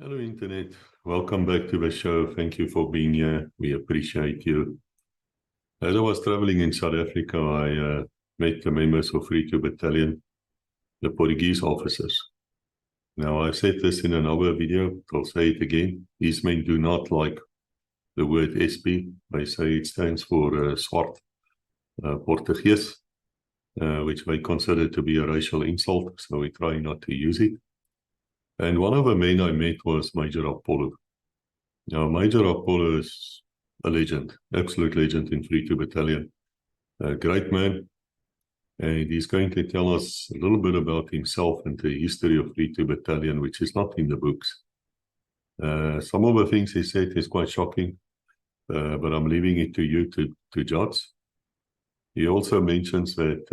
Hello, Internet. Welcome back to the show. Thank you for being here. We appreciate you. As I was traveling in South Africa, I met the members of 32 Battalion, the Portuguese officers. Now, I said this in another video. I'll say it again. These men do not like the word SP. They say it stands for Swart Portuguese, which they consider to be a racial insult, so we try not to use it. And one of the men I met was Major Apollo. Now, Major Apollo is a legend, absolute legend in 32 Battalion. A great man, and he's going to tell us a little bit about himself and the history of 32 Battalion, which is not in the books. Some of the things he said is quite shocking, but I'm leaving it to you to judge. He also mentions that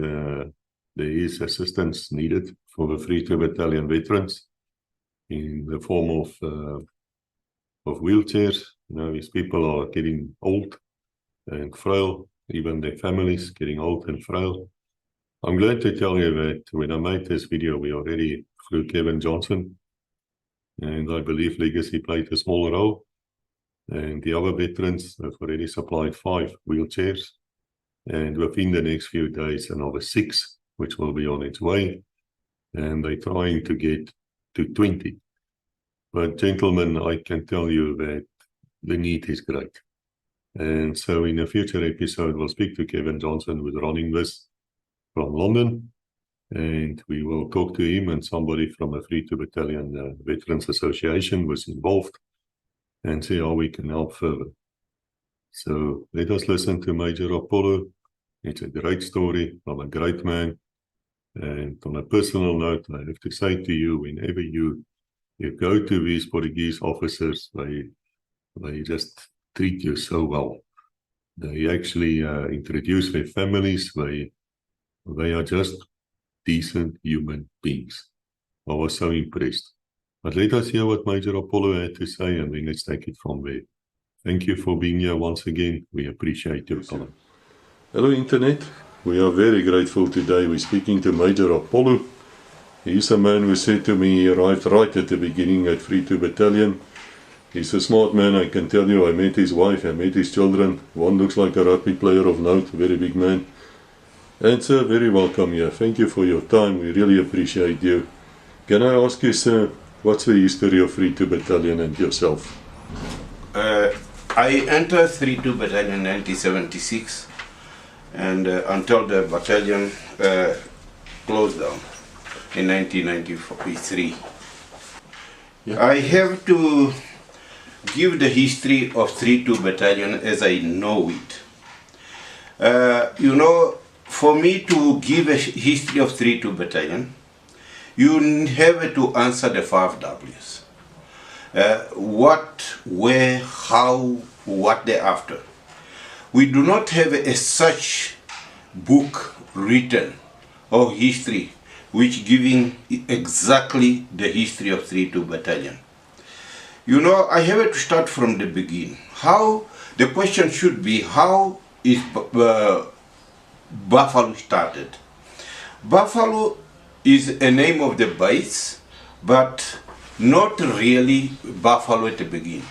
there is assistance needed for the 32 Battalion veterans in the form of wheelchairs. You know, these people are getting old and frail, even their families getting old and frail. I'm glad to tell you that when I made this video, we already flew Kevin Johnson, and I believe Legacy played a small role. And the other veterans have already supplied 5 wheelchairs, and within the next few days, another 6, which will be on its way. And they're trying to get to 20. But gentlemen, I can tell you that the need is great. And so in a future episode, we'll speak to Kevin Johnson, who's running this from London. And we will talk to him and somebody from the 32 Battalion Veterans Association was involved and see how we can help further. So let us listen to Major Apollo. It's a great story from a great man. And on a personal note, I have to say to you, whenever you go to these Portuguese officers, they just treat you so well. They actually introduce their families. They are just decent human beings. I was so impressed. But let us hear what Major Apollo had to say, and then let's take it from there. Thank you for being here once again. We appreciate your time. Hello, Internet. We are very grateful today. We're speaking to Major Apollo. He's a man who said to me he arrived right at the beginning at 32 Battalion. He's a smart man, I can tell you. I met his wife, I met his children. One looks like a rugby player of note, very big man. And sir, very welcome here. Thank you for your time. We really appreciate you. Can I ask you, sir, what's the history of 32 Battalion and yourself? I entered 32 Battalion in 1976, and until the battalion closed down in 1993. Yeah. I have to give the history of 32 Battalion as I know it. You know, for me to give a history of 32 Battalion, you have to answer the 5 W's. What, where, how, what thereafter. We do not have a such book written or history which giving exactly the history of 32 Battalion. You know, I have to start from the beginning. How, the question should be, how is Buffalo started? Buffalo is a name of the base, but not really Buffalo at the beginning.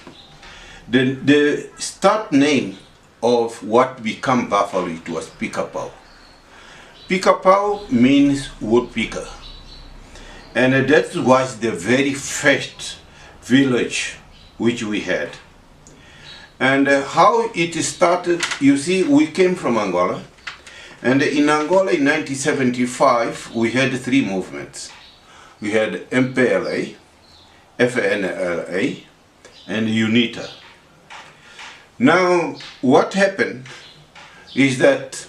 The start name of what became Buffalo, it was Pica-Pau. Pica-Pau means woodpecker, and that was the very first village which we had. And how it started, you see, we came from Angola, and in Angola in 1975 we had 3 movements. We had MPLA, FNLA, and UNITA. Now, what happened is that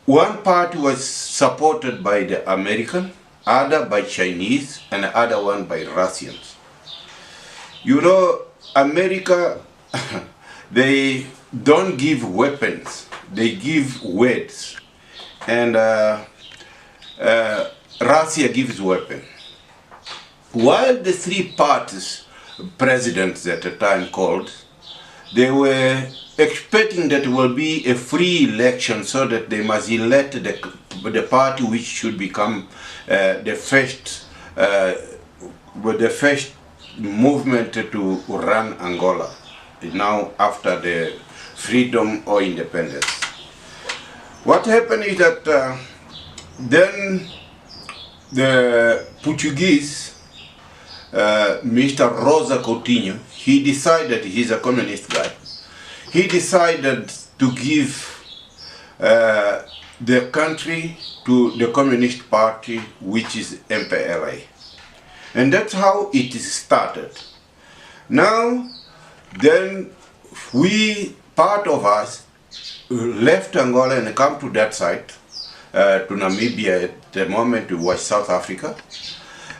one part was supported by the American, other by Chinese, and the other one by Russians. You know, America, they don't give weapons, they give words. And Russia gives weapons. While the 3 parties, presidents at the time called, they were expecting that it will be a free election so that they must elect the party which should become the first movement to run Angola, now after the freedom or independence. What happened is that then the Portuguese, Mr. Rosa Coutinho, he decided, he's a communist guy, he decided to give the country to the Communist Party, which is MPLA. And that's how it started. Now, then part of us left Angola and come to that side, to Namibia. At the moment it was South Africa.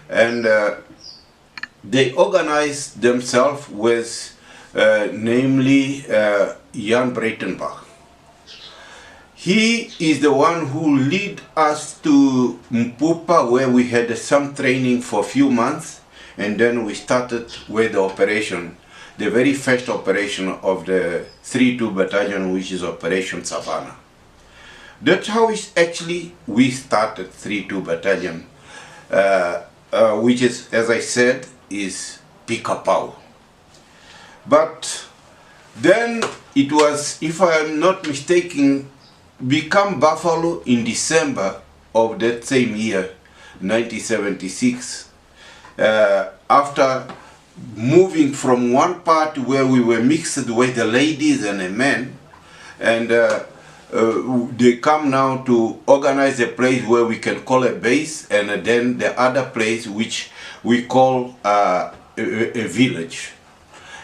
And they organized themselves with, namely, Jan Breitenbach. He is the one who led us to Mpupa, where we had some training for a few months, and then we started with the operation, the very first operation of the 3-2 battalion, which is Operation Savannah. That's how we started 3-2 battalion, which is, as I said, is Pica-Pau. But then it was, if I am not mistaken, become Buffalo in December of that same year, 1976, after moving from one part where we were mixed with the ladies and the men, and they come now to organize a place where we can call a base, and then the other place which we call a village.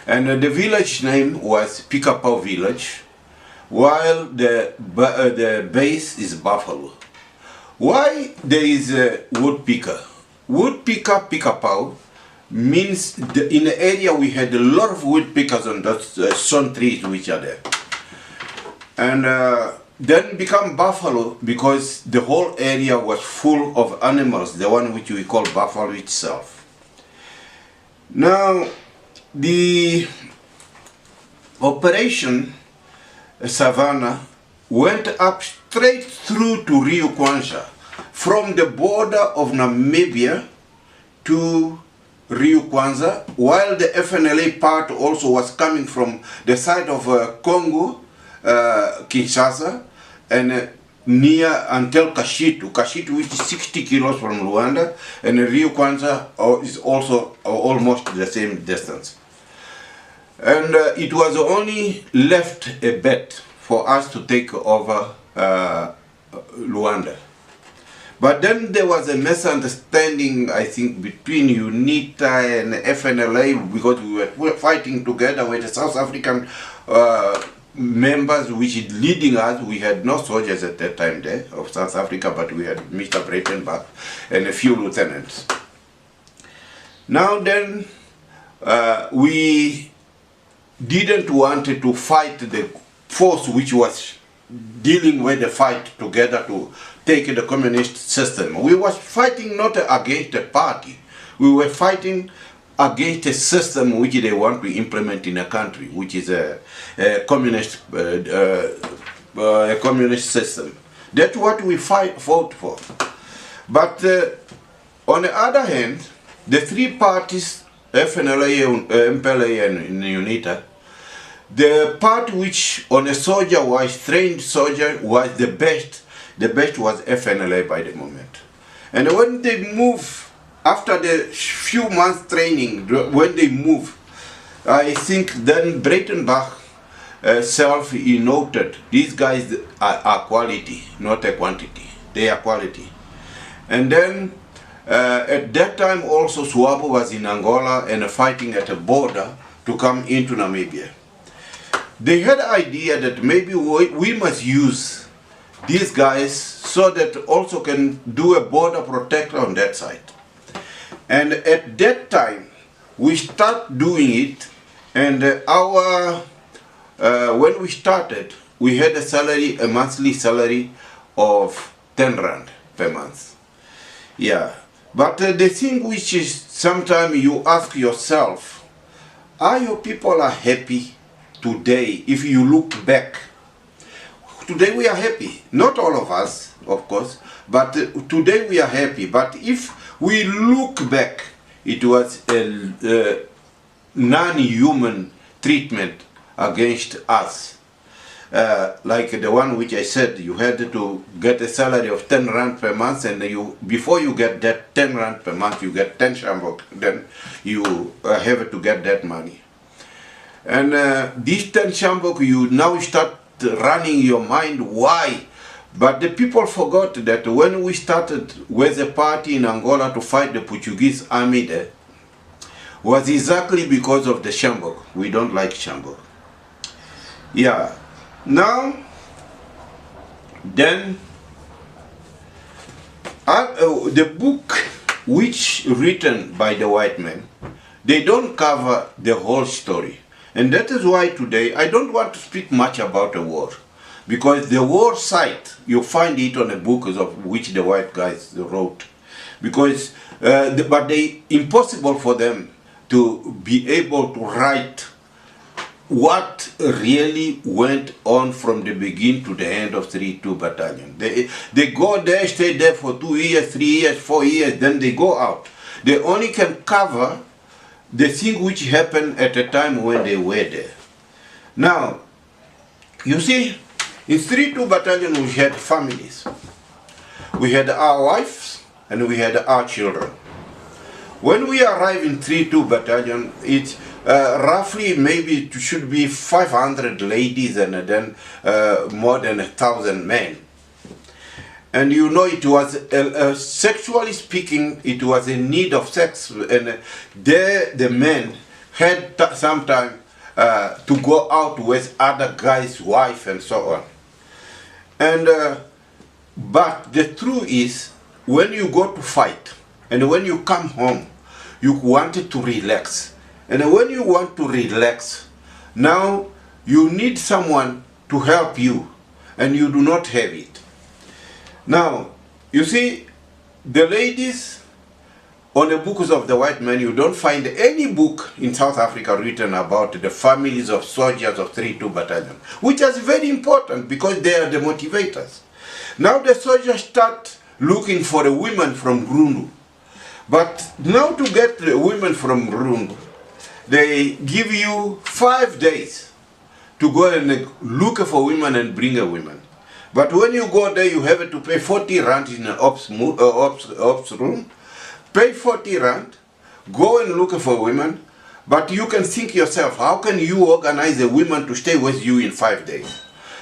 And the village name was Pica-Pau Village, while the base is Buffalo. Why there is a woodpecker? Woodpecker, Pica-Pau, means in the area we had a lot of woodpeckers on those sun trees which are there. And then become Buffalo because the whole area was full of animals, the one which we call Buffalo itself. Now, the operation Savannah went up straight through to Rio Kwanza, from the border of Namibia to Rio Kwanza, while the FNLA part also was coming from the side of Congo, Kinshasa, and near until Kashitu, which is 60 kilos from Luanda, and Rio Kwanza is also almost the same distance. And it was only left a bet for us to take over Luanda. But then there was a misunderstanding, I think, between UNITA and FNLA, because we were fighting together with the South African members which is leading us. We had no soldiers at that time there of South Africa, but we had Mr. Breitenbach and a few lieutenants. Now then, we didn't want to fight the force which was dealing with the fight together to take the communist system. We was fighting not against a party, we were fighting against a system which they want to implement in a country, which is a communist system. That's what we fought for. But on the other hand, the three parties, FNLA, MPLA and UNITA, the part which on a soldier was trained soldier was the best was FNLA by the moment. And when they move, after the few months training, when they move, I think then Breitenbach he noted these guys are quality, not a quantity. They are quality. And then at that time also Swabo was in Angola and fighting at the border to come into Namibia. They had the idea that maybe we must use these guys so that also can do a border protector on that side. And at that time, we start doing it, and when we started, we had a monthly salary of 10 rand per month. Yeah, but the thing which is sometimes you ask yourself, are your people happy today? If you look back, today we are happy. Not all of us, of course, but today we are happy. But if we look back it was a non-human treatment against us. Like the one which I said, you had to get a salary of 10 rand per month, and before you get that 10 rand per month, you get 10 shambok, then you have to get that money. And this 10 shambok, you now start running your mind, why? But the people forgot that when we started with a party in Angola to fight the Portuguese army there, was exactly because of the shambok. We don't like shambok. Yeah. Now, then, the book which written by the white men, they don't cover the whole story. And that is why today I don't want to speak much about the war. Because the war side, you find it on the books of which the white guys wrote. Because, but they impossible for them to be able to write what really went on from the beginning to the end of 3-2 battalion. They go there, stay there for 2 years, 3 years, 4 years, then they go out. They only can cover the thing which happened at the time when they were there. Now, you see, in 3-2 battalion we had families. We had our wives and we had our children. When we arrived in 3-2 battalion, it's roughly maybe it should be 500 ladies and then more than 1,000 men. And you know, it was, sexually speaking, it was a need of sex. And there the men had some time to go out with other guys' wife and so on. And but the truth is, when you go to fight and when you come home, you wanted to relax. And when you want to relax, now you need someone to help you, and you do not have it. Now, you see, the ladies, on the books of the white men, you don't find any book in South Africa written about the families of soldiers of 3-2 battalion, which is very important because they are the motivators. Now the soldiers start looking for the women from Rundu. But now to get the women from Rundu, they give you 5 days to go and look for women and bring a woman. But when you go there, you have to pay 40 rand in an ops room, pay 40 rand, go and look for women, but you can think yourself, how can you organize a woman to stay with you in 5 days?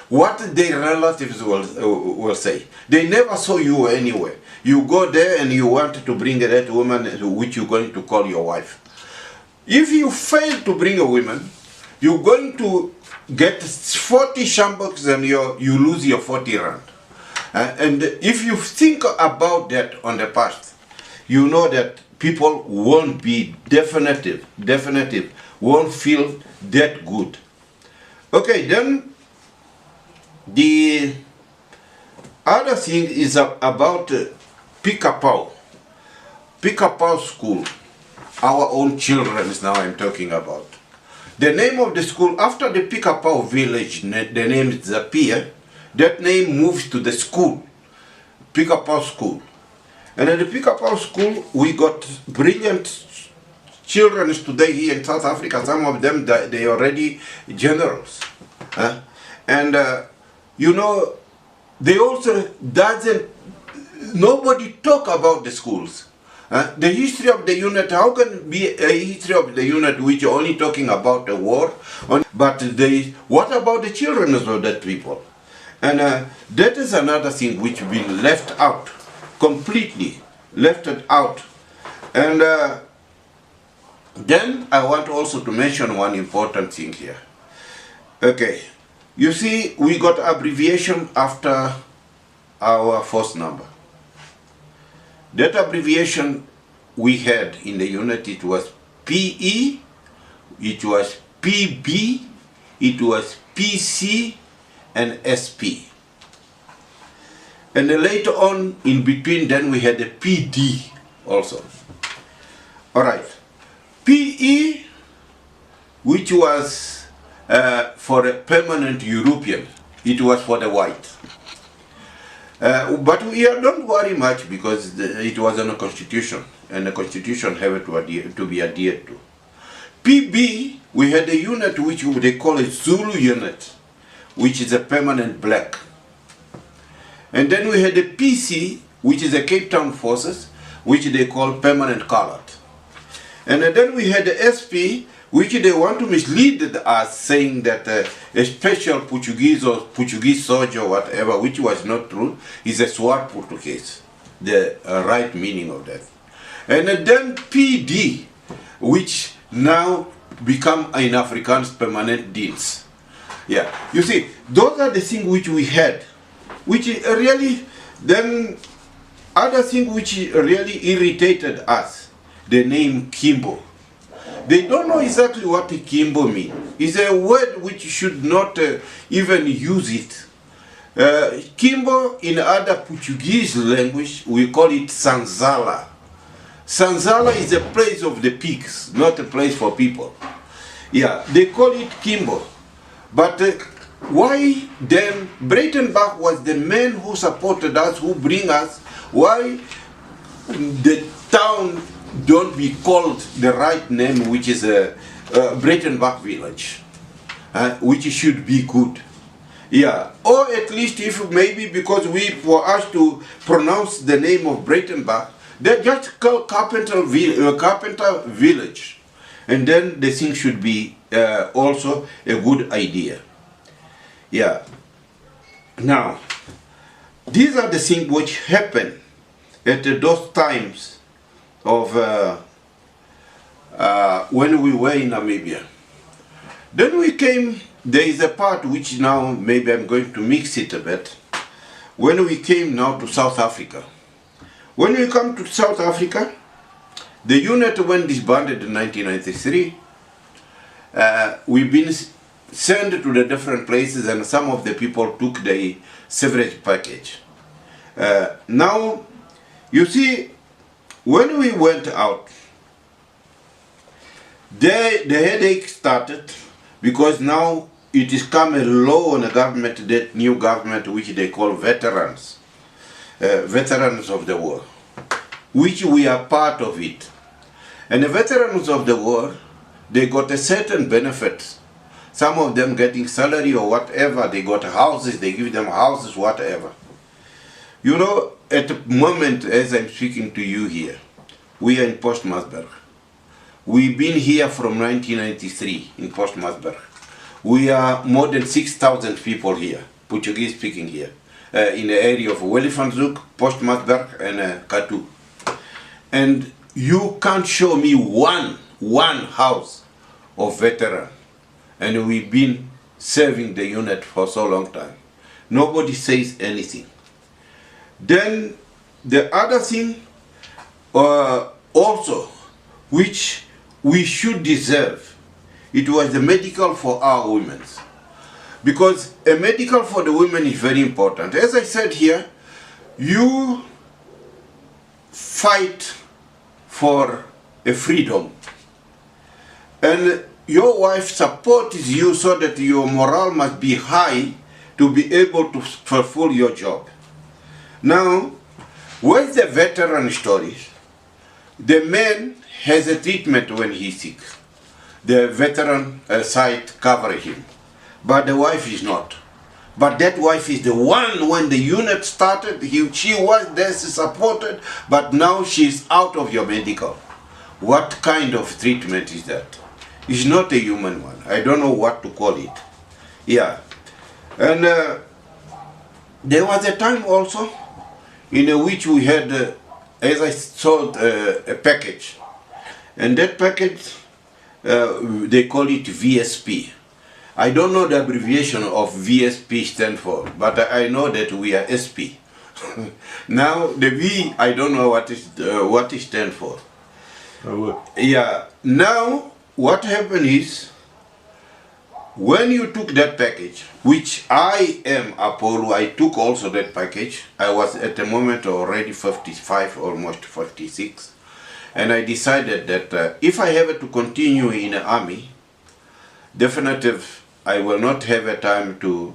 What their relatives will say. They never saw you anywhere. You go there and you want to bring that woman which you're going to call your wife. If you fail to bring a woman, you're going to get 40 shamboks and you lose your 40 rand. And if you think about that on the past, you know that people won't be definitive, won't feel that good. Okay, then the other thing is about Pick-a-Pow school. Our own children is now I'm talking about. The name of the school, after the Pick-a-Pow village, the name is Zapia, that name moves to the school, Pick-a-Pow school. And at the Pick-a-Pow school, we got brilliant children today here in South Africa. Some of them, they are already generals. And you know, they also nobody talk about the schools. The history of the unit, how can be a history of the unit which are only talking about the war? But what about the children of that people? And that is another thing which will be left out, completely left it out. And then I want also to mention one important thing here. Okay, you see, we got abbreviation after our first number. That abbreviation we had in the unit, it was PE, it was PB, it was PC, and SP. And then later on, in between, then we had the PD also. Alright. PE, which was for a permanent European, it was for the white. But we don't worry much because it was on a constitution, and the constitution have to be adhered to. PB, we had a unit which they call a Zulu unit, which is a permanent black. And then we had a PC, which is a Cape Town Forces, which they call permanent colored. And then we had the SP, which they want to mislead us, saying that a special Portuguese or Portuguese soldier or whatever, which was not true, is a swart Portuguese, the right meaning of that. And then PD, which now become in Afrikaans permanent dienst. Yeah, you see, those are the things which we had, which really, then other thing which really irritated us, the name Kimbo. They don't know exactly what Kimbo means. It's a word which should not even use it. Kimbo, in other Portuguese language, we call it Sanzala. Sanzala is a place of the pigs, not a place for people. Yeah, they call it Kimbo. But why then Breitenbach was the man who supported us, who bring us, why the town don't be called the right name, which is a Breitenbach village, which should be good. Yeah, or at least if maybe because for us to pronounce the name of Breitenbach, they just call Carpenter Village, and then the thing should be also a good idea. Yeah. Now, these are the things which happen at those times of when we were in Namibia. Then we came, there is a part which now maybe I'm going to mix it a bit, when we came now to South Africa. When we come to South Africa, the unit when disbanded in 1993, we've been sent to the different places, and some of the people took the severance package. Now, you see, when we went out, the headache started, because now it is come a law on the government, that new government which they call veterans, veterans of the war, which we are part of it. And the veterans of the war, they got a certain benefit. Some of them getting salary or whatever, they got houses, they give them houses, whatever. You know, at the moment as I'm speaking to you here, we are in Postmasburg. We've been here from 1993 in Postmasburg. We are more than 6,000 people here, Portuguese speaking here, in the area of FNZAJJ, Postmasburg and Katu. And you can't show me one house of veteran. And we've been serving the unit for so long time. Nobody says anything. Then the other thing also, which we should deserve, it was the medical for our women. Because a medical for the women is very important. As I said here, you fight for a freedom. And your wife supports you so that your morale must be high to be able to fulfill your job. Now, with the veteran stories, the man has a treatment when he's sick. The veteran side covers him, but the wife is not. But that wife is the one, when the unit started, she was there supported, but now she's out of your medical. What kind of treatment is that? It's not a human one. I don't know what to call it. Yeah. And there was a time also in which we had, as I sold a package. And that package, they call it VSP. I don't know the abbreviation of VSP stand for, but I know that we are SP. Now the V, I don't know what it stands for. Yeah. Now what happened is, when you took that package, which I am Apollo, I took also that package. I was at the moment already 55, almost 56, and I decided that if I have to continue in the army, definitive, I will not have a time to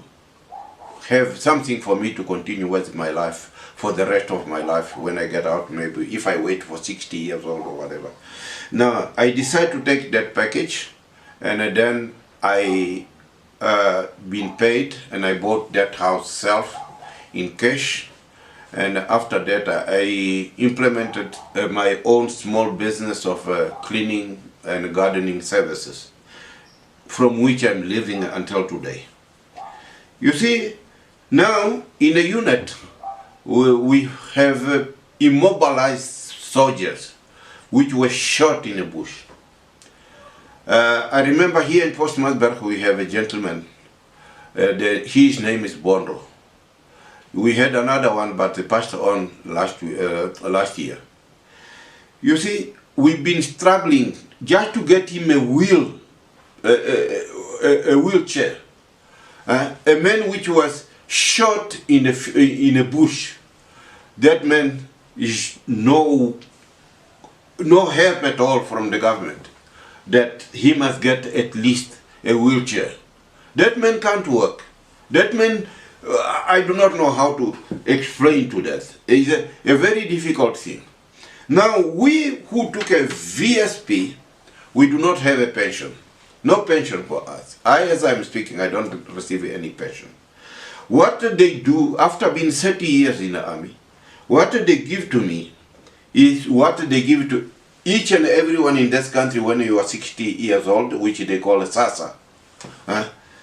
have something for me to continue with my life for the rest of my life when I get out, maybe if I wait for 60 years old or whatever. Now, I decided to take that package, and then I been paid, and I bought that house self in cash. And after that, I implemented my own small business of cleaning and gardening services, from which I'm living until today. You see, now in a unit, we have immobilized soldiers which were shot in a bush. I remember here in Postmasburg we have a gentleman, his name is Bondo. We had another one, but they passed on last year. You see, we've been struggling just to get him a wheelchair. A man which was shot in a bush. That man is no help at all from the government, that he must get at least a wheelchair. That man can't work. That man, I do not know how to explain to that. It's a very difficult thing. Now, we who took a VSP, we do not have a pension. No pension for us. As I'm speaking, I don't receive any pension. What they do, after being 30 years in the army, what they give to me is what they give to each and everyone in this country when you are 60 years old, which they call a SASA.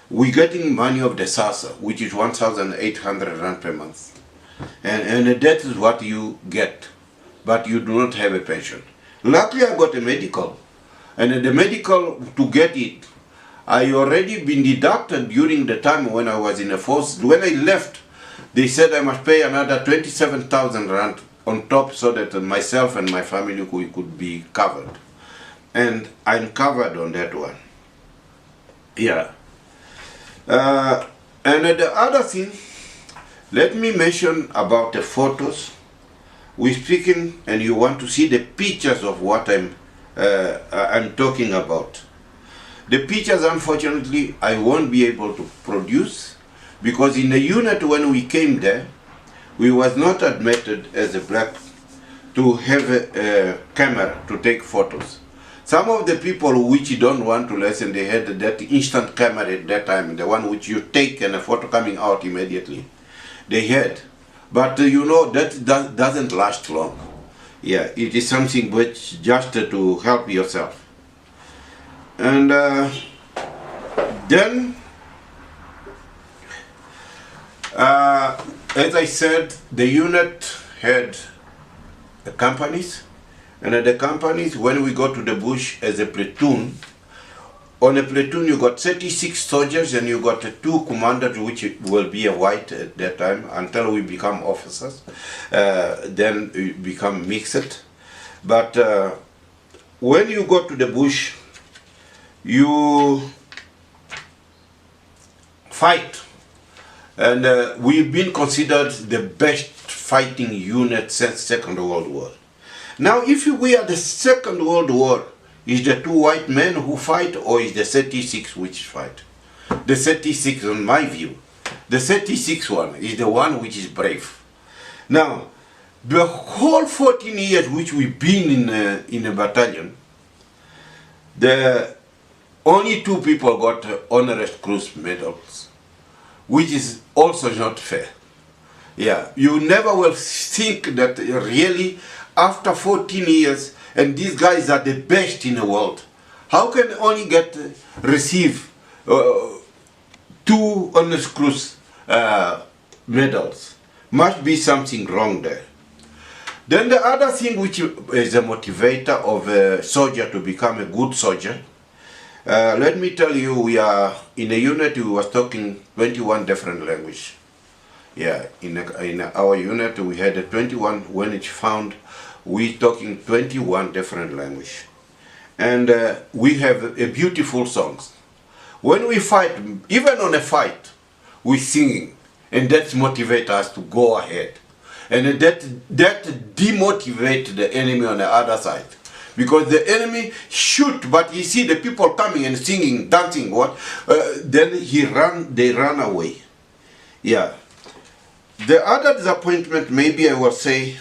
We're getting money of the SASA, which is 1,800 rand per month. And that is what you get, but you do not have a pension. Luckily, I got a medical. And the medical, to get it, I already been deducted during the time when I was in the force. When I left, they said I must pay another 27,000 rand on top so that myself and my family could be covered. And I'm covered on that one. Yeah. And the other thing, let me mention about the photos. We're speaking and you want to see the pictures of what I'm talking about. The pictures, unfortunately, I won't be able to produce, because in the unit when we came there, we was not admitted as a black to have a camera to take photos. Some of the people which don't want to listen, they had that instant camera at that time, the one which you take and a photo coming out immediately. They had. But you know, that doesn't last long. Yeah, it is something which just to help yourself. And then, as I said, the unit had companies, and at the companies, when we go to the bush as a platoon, on a platoon you got 36 soldiers and you got 2 commanders, which will be a white at that time until we become officers. Then we become mixed. But when you go to the bush, you fight. And we've been considered the best fighting unit since Second World War. Now, if we are the Second World War, is the 2 white men who fight, or is the 36 which fight? The 36, in my view, the 36 one is the one which is brave. Now, the whole 14 years which we've been in a battalion, the only 2 people got honorary Cross medals, which is also not fair. Yeah, you never will think that really after 14 years, and these guys are the best in the world, how can only receive 2 honorary Cross medals? Must be something wrong there. Then the other thing which is a motivator of a soldier to become a good soldier, let me tell you, we are in a unit, we was talking 21 different languages. Yeah, in our unit we had 21. When it's found, we talking 21 different languages. And we have a beautiful songs. When we fight, even on a fight, we singing, and that motivates us to go ahead. And that demotivates the enemy on the other side. Because the enemy shoot, but you see the people coming and singing, dancing, then they run away. Yeah. The other disappointment, maybe I will say,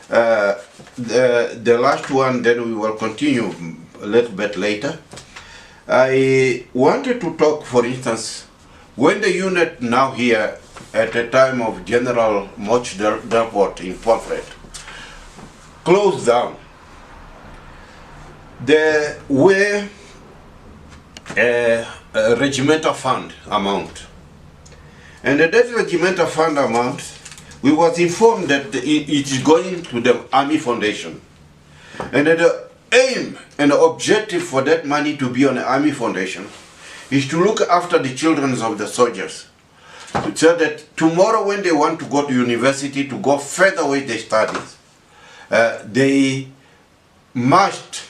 the last one, then we will continue a little bit later. I wanted to talk, for instance, when the unit now here at the time of General Moch Depot in Pomfret closed down, there were a regimental fund amount. And that regimental fund amount, we was informed that it is going to the Army Foundation. And that the aim and the objective for that money to be on the Army Foundation is to look after the children of the soldiers. So that tomorrow when they want to go to university, to go further with their studies, they must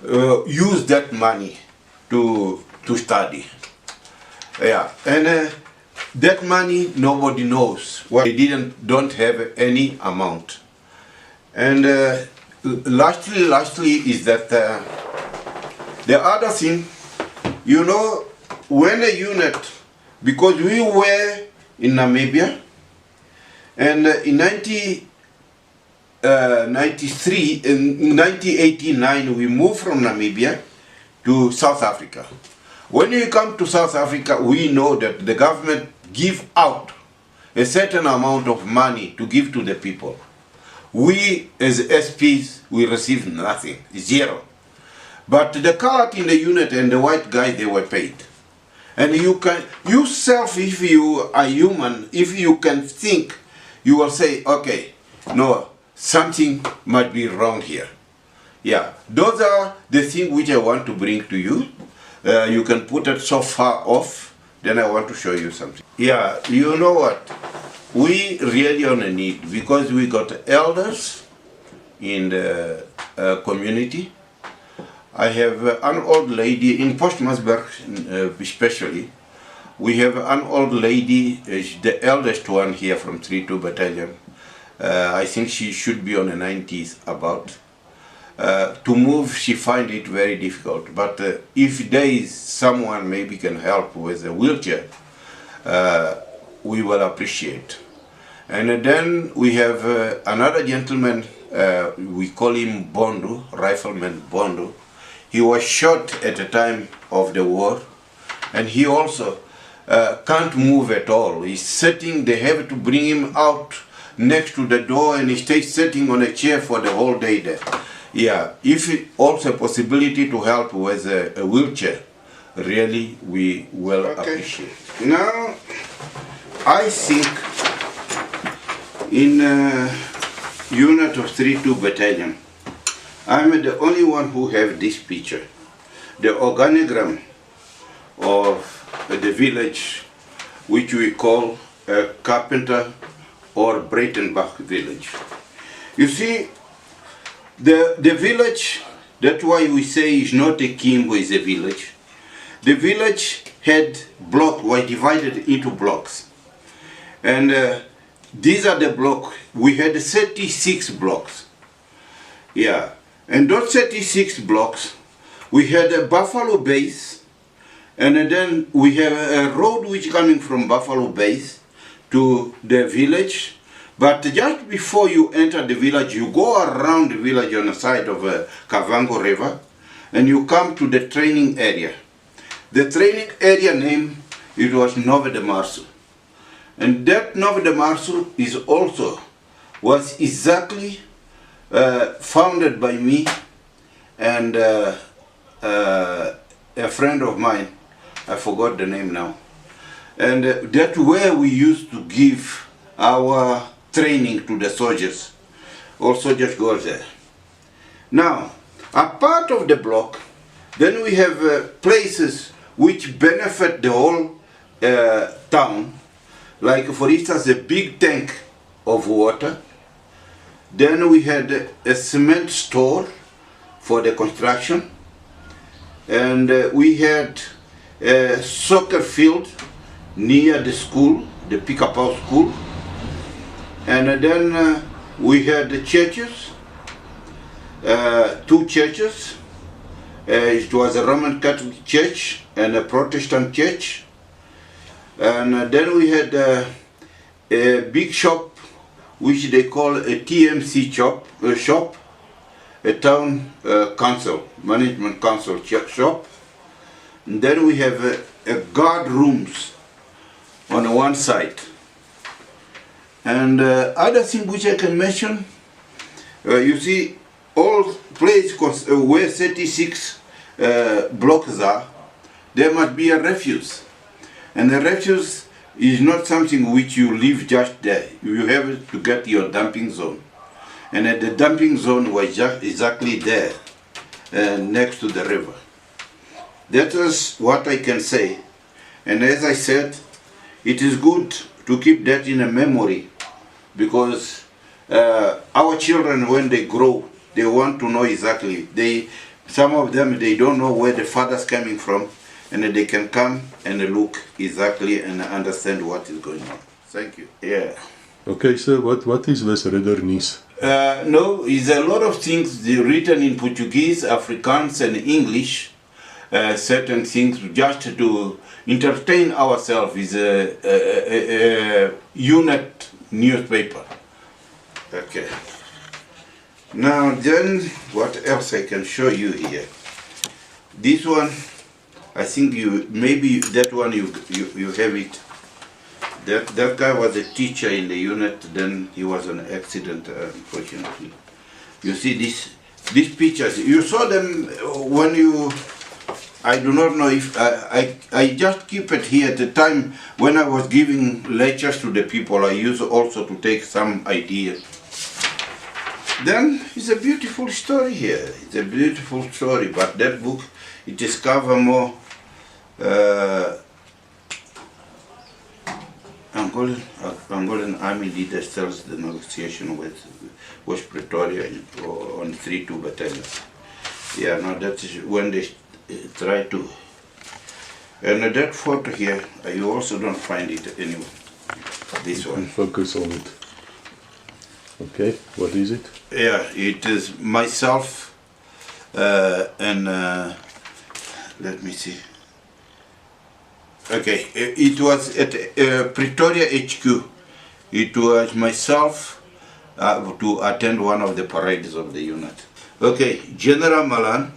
use that money to study. Yeah, and that money nobody knows. Well, they don't have any amount. And lastly is that the other thing, you know, when a unit, because we were in Namibia, and in 1993, in 1989, we moved from Namibia to South Africa. When you come to South Africa, we know that the government give out a certain amount of money to give to the people. We, as SPs, we receive nothing, zero. But the colored in the unit and the white guys, they were paid. And you can, yourself, if you are human, if you can think, you will say, okay, no, something might be wrong here. Yeah, those are the things which I want to bring to you. You can put it so far off, then I want to show you something. Yeah, you know what? We really on a need, because we got elders in the community. I have an old lady in Postmasburg, especially. We have an old lady, the eldest one here from 32 Battalion. I think she should be on the 90s about. To move, she find it very difficult. But if there is someone maybe can help with a wheelchair, we will appreciate. And then we have another gentleman, we call him Bondo, Rifleman Bondo. He was shot at the time of the war, and he also can't move at all. He's sitting, they have to bring him out next to the door, and he stays sitting on a chair for the whole day there. Yeah, if also a possibility to help with a wheelchair, really we will appreciate. Now, I think in a unit of 32 Battalion, I'm the only one who have this picture, the organigram of the village, which we call a Carpenter or Breitenbach village. You see, the village, that's why we say it's not a Kimbo, it's a village. The village had blocks, were divided into blocks. And these are the blocks. We had 36 blocks. Yeah. And those 36 blocks, we had a Buffalo base, and then we have a road which coming from Buffalo base to the village. But just before you enter the village, you go around the village on the side of Kavango River, and you come to the training area. The training area name, it was Nova de Março. And that Nova de Março is also, was exactly founded by me and a friend of mine, I forgot the name now. And that's where we used to give our training to the soldiers. All soldiers go there. Now, a part of the block, then we have places which benefit the whole town, like for instance a big tank of water. Then we had a cement store for the construction, and we had a soccer field near the school, the Pick-a-Pow school, and then we had the churches, 2 churches. It was a Roman Catholic church and a Protestant church, and then we had a big shop which they call a TMC shop, a town council, management council shop. And then we have a guard rooms on one side. And other thing which I can mention, you see all places where 36 blocks are, there must be a refuse. And the refuse is not something which you leave just there. You have to get your dumping zone. And the dumping zone was just exactly there, next to the river. That is what I can say. And as I said, it is good to keep that in a memory, because our children, when they grow, they want to know exactly. Some of them, they don't know where the father's coming from, and they can come and look exactly and understand what is going on. Thank you. Yeah. Okay, so what is this Reddernis? No, it's a lot of things written in Portuguese, Afrikaans, and English. Certain things just to entertain ourselves. Is a unit newspaper. Okay. Now then, what else I can show you here? This one, I think maybe that one you have it. That guy was a teacher in the unit, then he was an accident, unfortunately. You see these pictures, you saw them when you, I do not know if, I just keep it here. At the time when I was giving lectures to the people, I used also to take some ideas. Then it's a beautiful story here. It's a beautiful story, but that book, it is cover more Angolan army leader tells the negotiation with Pretoria on 3-2 battalion. Yeah, no, that is when they try to. And that photo here, you also don't find it anywhere. This one. Focus on it. Okay, what is it? Yeah, it is myself and let me see. Okay, it was at Pretoria HQ. It was myself to attend one of the parades of the unit. Okay, General Malan,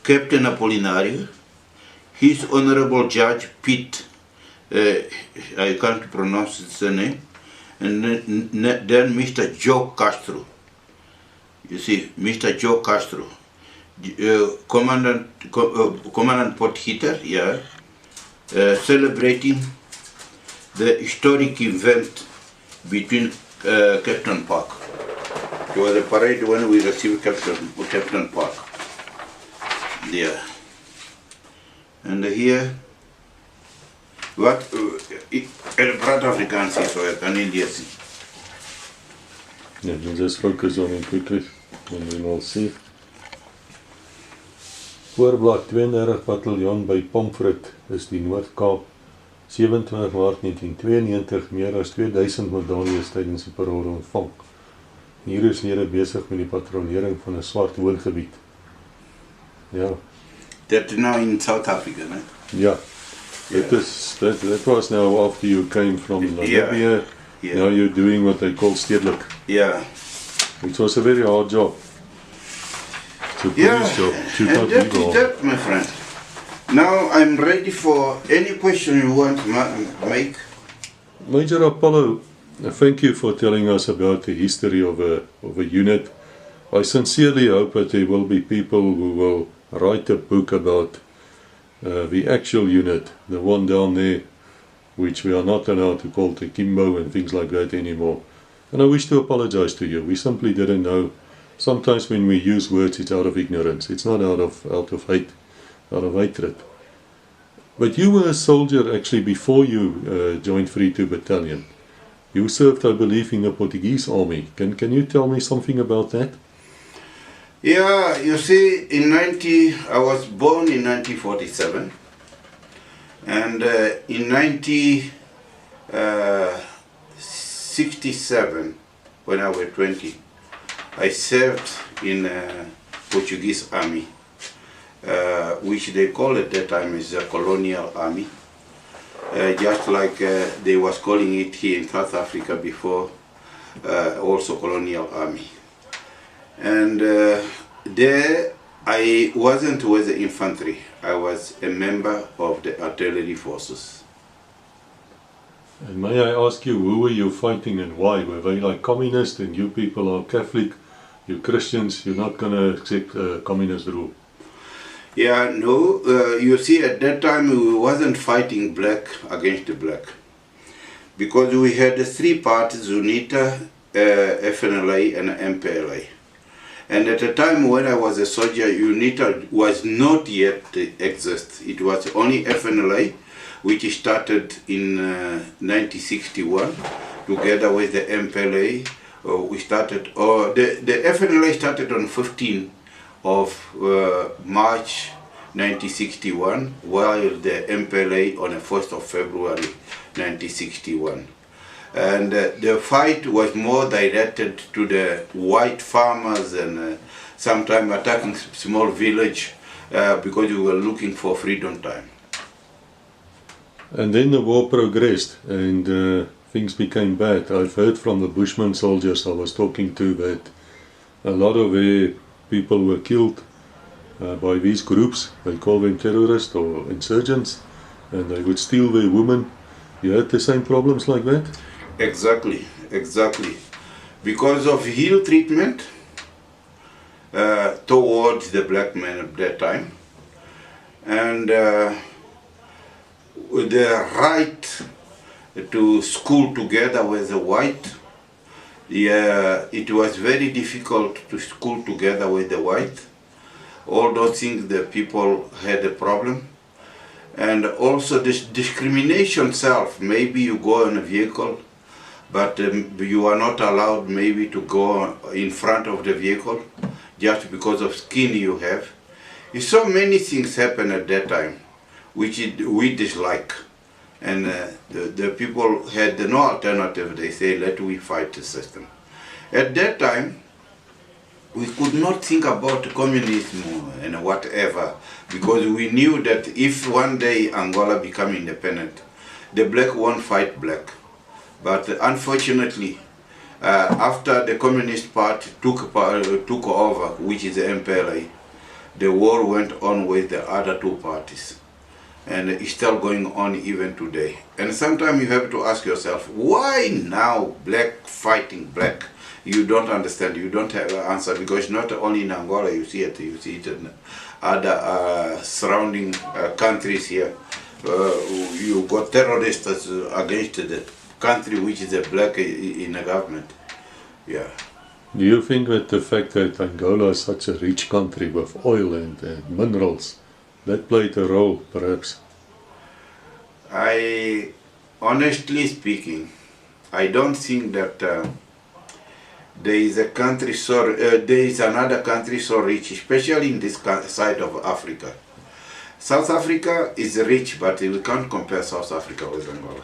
Captain Apolinaro, His Honorable Judge Pitt, I can't pronounce his name, and then Mr. Joe Castro. You see, Mr. Joe Castro, Commandant Port Hitter, yeah. Celebrating the historic event between Captain Park. It was a parade when we received Captain Park. There. And here, what El Prato Afrikaans is, or Canadian. Yeah, we'll just focus on it quickly and then we'll see. Voorblad 32 bataljon by Pomfret is die Noord-Kaap, 27 Maart 1992, meer as 2000 medaljes tydens die parade ontvang. Hier is lede besig met die patrolering van 'n swart woongebied. Ja. That now in South Africa, né? Ja. That was now after you came from Namibia. Yeah. Now you're doing what they call stedelik. Yeah. Which was a very hard job. Yeah, and that is that, my friend. Now I'm ready for any question you want to make. Major Apollo, thank you for telling us about the history of a unit. I sincerely hope that there will be people who will write a book about the actual unit, the one down there, which we are not allowed to call the Kimbo and things like that anymore. And I wish to apologize to you. We simply didn't know. Sometimes when we use words, it's out of ignorance. It's not out of hate, out of hatred. But you were a soldier actually before you joined 3-2 Battalion. You served, I believe, in the Portuguese army. Can you tell me something about that? Yeah, you see, I was born in 1947, and in 1967, when I was 20, I served in Portuguese army, which they call at that time is a colonial army. just like they was calling it here in South Africa before, also colonial army. And there I wasn't with the infantry, I was a member of the artillery forces. And may I ask you, who were you fighting and why? Were they like communists and you people are Catholic, you Christians, you're not going to accept communist rule? Yeah, no, you see at that time we wasn't fighting black against the black. Because we had the three parties, UNITA, FNLA and MPLA. And at the time when I was a soldier, UNITA was not yet exist. It was only FNLA, which started in 1961 together with the MPLA. We started, the FNLA started on 15 of March 1961, while the MPLA on the 1st of February 1961. And the fight was more directed to the white farmers and sometimes attacking small village because we were looking for freedom time. And then the war progressed and things became bad. I've heard from the Bushman soldiers I was talking to that a lot of their people were killed by these groups. They call them terrorists or insurgents, and they would steal their women. You had the same problems like that? Exactly, exactly. Because of heel treatment towards the black men at that time, and the right to school together with the white. Yeah, it was very difficult to school together with the white. All those things the people had a problem. And also this discrimination self, maybe you go in a vehicle, but you are not allowed maybe to go in front of the vehicle just because of skin you have. So many things happen at that time, which we dislike. And the people had no alternative. They say, let we fight the system. At that time, we could not think about communism and whatever, because we knew that if one day Angola become independent, the black won't fight black. But unfortunately, after the Communist Party took over, which is the MPLA, the war went on with the other two parties. And it's still going on even today. And sometimes you have to ask yourself, why now black fighting black? You don't understand, you don't have an answer, because not only in Angola you see it in other surrounding countries here. You got terrorists against the country which is a black in the government. Yeah. Do you think that the fact that Angola is such a rich country with oil and minerals, that played a role, perhaps? Honestly speaking, I don't think that there is a country there is another country so rich, especially in this side of Africa. South Africa is rich, but we can't compare South Africa with Angola.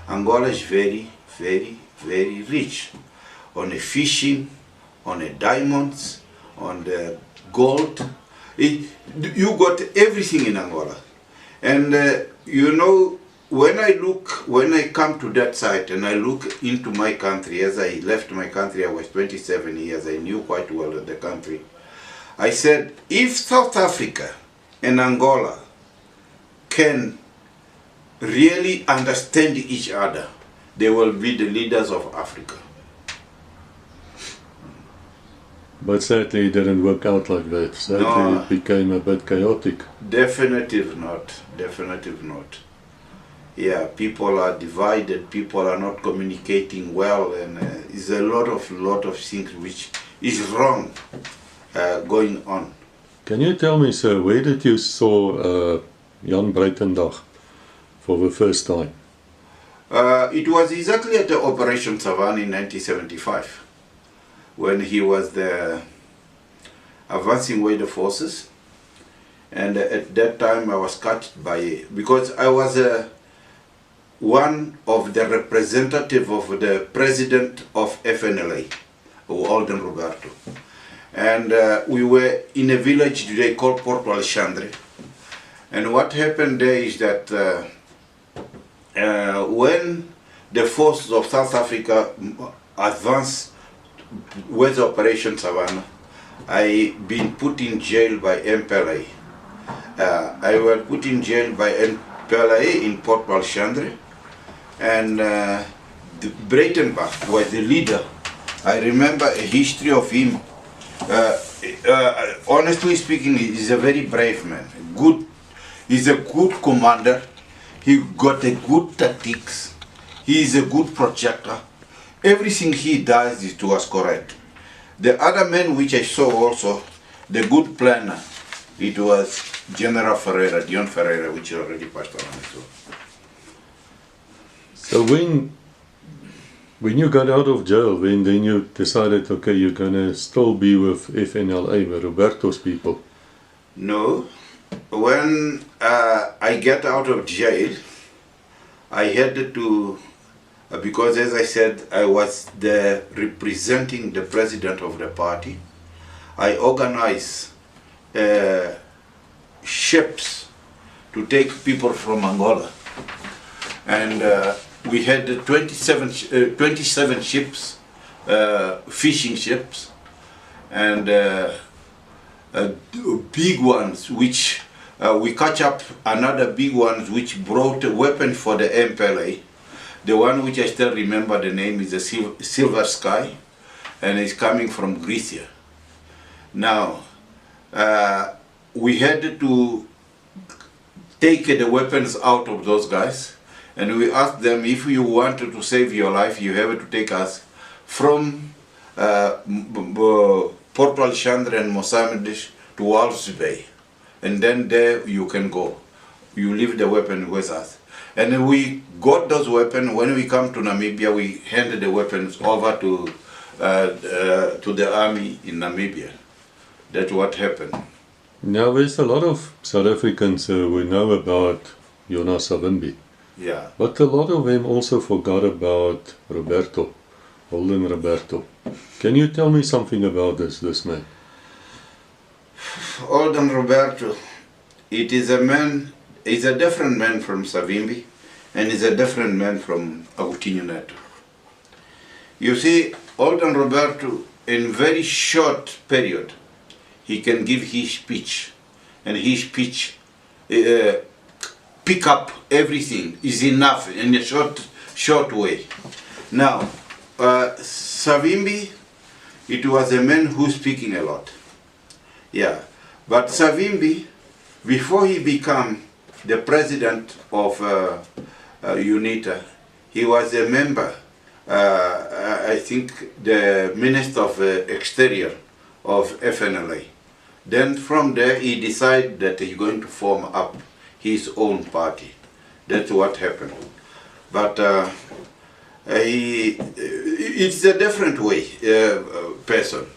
Angola is very, very, very rich on the fishing, on the diamonds, on the gold. You got everything in Angola. And you know, when I come to that site and I look into my country, as I left my country, I was 27 years, I knew quite well the country. I said, if South Africa and Angola can really understand each other, they will be the leaders of Africa. But sadly it didn't work out like that. Sadly it became a bit chaotic. Definitely not. Definitely not. Yeah, people are divided, people are not communicating well, and there's a lot of things which is wrong going on. Can you tell me, sir, where did you saw Jan Breitendag for the first time? It was exactly at the Operation Savannah in 1975, when he was advancing with the forces. And at that time I was catched by, because I was one of the representative of the president of FNLA, Alden Roberto. And we were in a village they call Porto Alexandre. And what happened there is that when the forces of South Africa advanced with Operation Savannah, I been put in jail by MPLA. I was put in jail by MPLA in Port Malchandre, and Breitenbach was the leader. I remember a history of him. Honestly speaking, he's a very brave man. He's a good commander. He got a good tactics. He is a good projector. Everything he does is to us correct. The other man which I saw also, the good planner, it was General Ferreira, Dion Ferreira, which already passed on. So when you got out of jail, then you decided, okay, you're gonna still be with FNLA, with Roberto's people. No. When I get out of jail, I had to, because as I said, I was representing the president of the party. I organized ships to take people from Angola. And we had 27 ships, fishing ships, and big ones, which we catch up another big ones which brought a weapon for the MPLA. The one which I still remember the name is the Silver Sky, and it's coming from Greece. Now, we had to take the weapons out of those guys, and we asked them, if you wanted to save your life, you have to take us from Port Alexandre and Mozambique to Walvis Bay, and then there you can go. You leave the weapon with us. And we got those weapons. When we come to Namibia, we handed the weapons over to the army in Namibia. That's what happened. Now there's a lot of South Africans who know about Jonas Savimbi. Yeah. But a lot of them also forgot about Roberto, Holden Roberto. Can you tell me something about this man? Holden Roberto, it is a man, he's a different man from Savimbi, and he's a different man from Agostinho Neto. You see, Holden Roberto, in very short period, he can give his speech, and his speech pick up everything, is enough in a short way. Now, Savimbi, it was a man who's speaking a lot. Yeah, but Savimbi, before he became the president of UNITA, he was a member, I think the Minister of Exterior of FNLA. Then from there he decided that he's going to form up his own party. That's what happened. But it's a different way, person.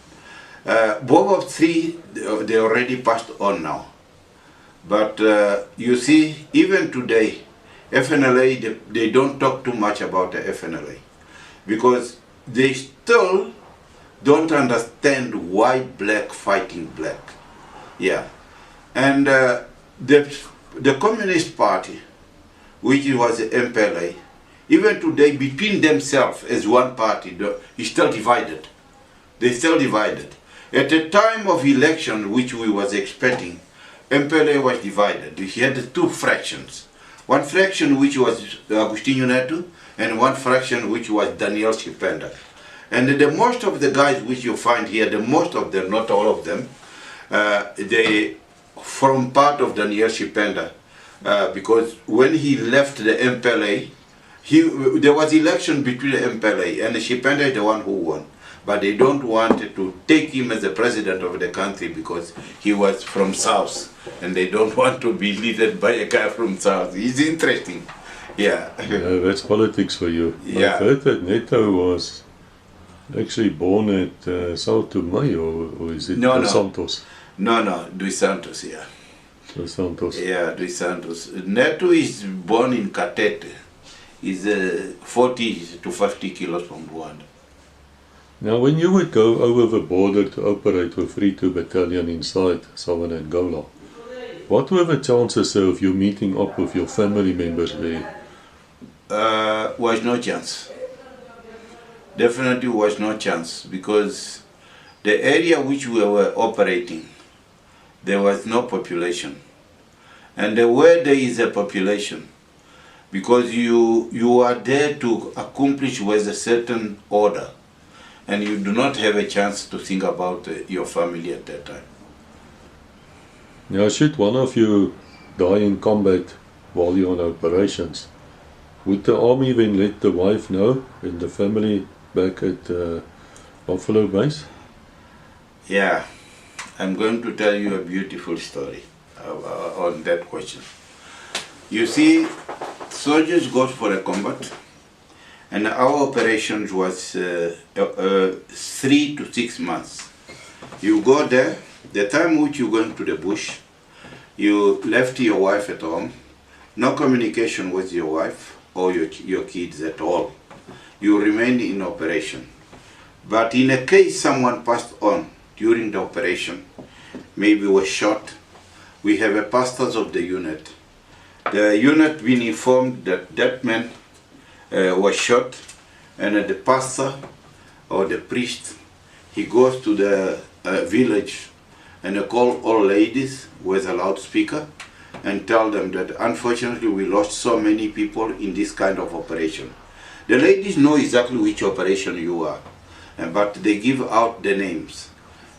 Both of three, they already passed on now. But you see, even today, FNLA, they don't talk too much about the FNLA, because they still don't understand why black fighting black. Yeah. And the Communist Party, which was the MPLA, even today, between themselves as one party, is still divided. They're still divided. At the time of election, which we was expecting, MPLA was divided. He had two fractions. One fraction which was Agostinho Neto, and one fraction which was Daniel Chipenda. And the most of the guys which you find here, the most of them, not all of them, they from part of Daniel Chipenda, because when he left the MPLA, there was election between the MPLA, and Chipenda is the one who won. But they don't want to take him as the president of the country because he was from South, and they don't want to be led by a guy from South. It's interesting. Yeah. That's politics for you. Yeah. I've heard that Neto was actually born at Sao Tome, or is it Dos Santos? No, Dos Santos, yeah. Dos Santos. Yeah, Dos Santos. Neto is born in Katete. He's 40 to 50 kilos from Rwanda. Now, when you would go over the border to operate with 3-2 Battalion inside Savannah and Gola, what were the chances of you meeting up with your family members there? was no chance. Definitely was no chance, because the area which we were operating, there was no population. And where there is a population, because you are there to accomplish with a certain order, and you do not have a chance to think about your family at that time. Now, should one of you die in combat while you're on operations, would the army then let the wife know and the family back at Buffalo Base? Yeah, I'm going to tell you a beautiful story on that question. You see, soldiers go for a combat, and our operations was 3 to 6 months. You go there, the time which you going to the bush, you left your wife at home, no communication with your wife or your kids at all. You remain in operation. But in a case someone passed on during the operation, maybe was shot, we have a pastors of the unit. The unit been informed that that man was shot, and the pastor or the priest, he goes to the village and call all ladies with a loudspeaker and tell them that unfortunately we lost so many people in this kind of operation. The ladies know exactly which operation you are, but they give out the names.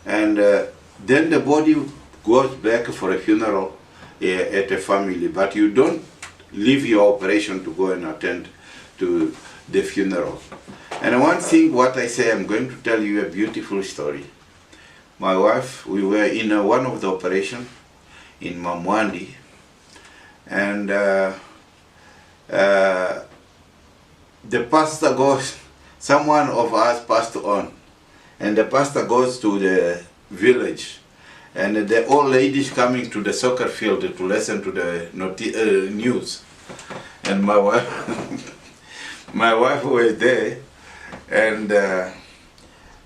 And then the body goes back for a funeral at a family, but you don't leave your operation to go and attend to the funeral. And one thing, what I say, I'm going to tell you a beautiful story. My wife, we were in one of the operations in Mamwandi, and the pastor goes, someone of us passed on, and the pastor goes to the village, and the old ladies coming to the soccer field to listen to the news. And my wife, my wife was there, and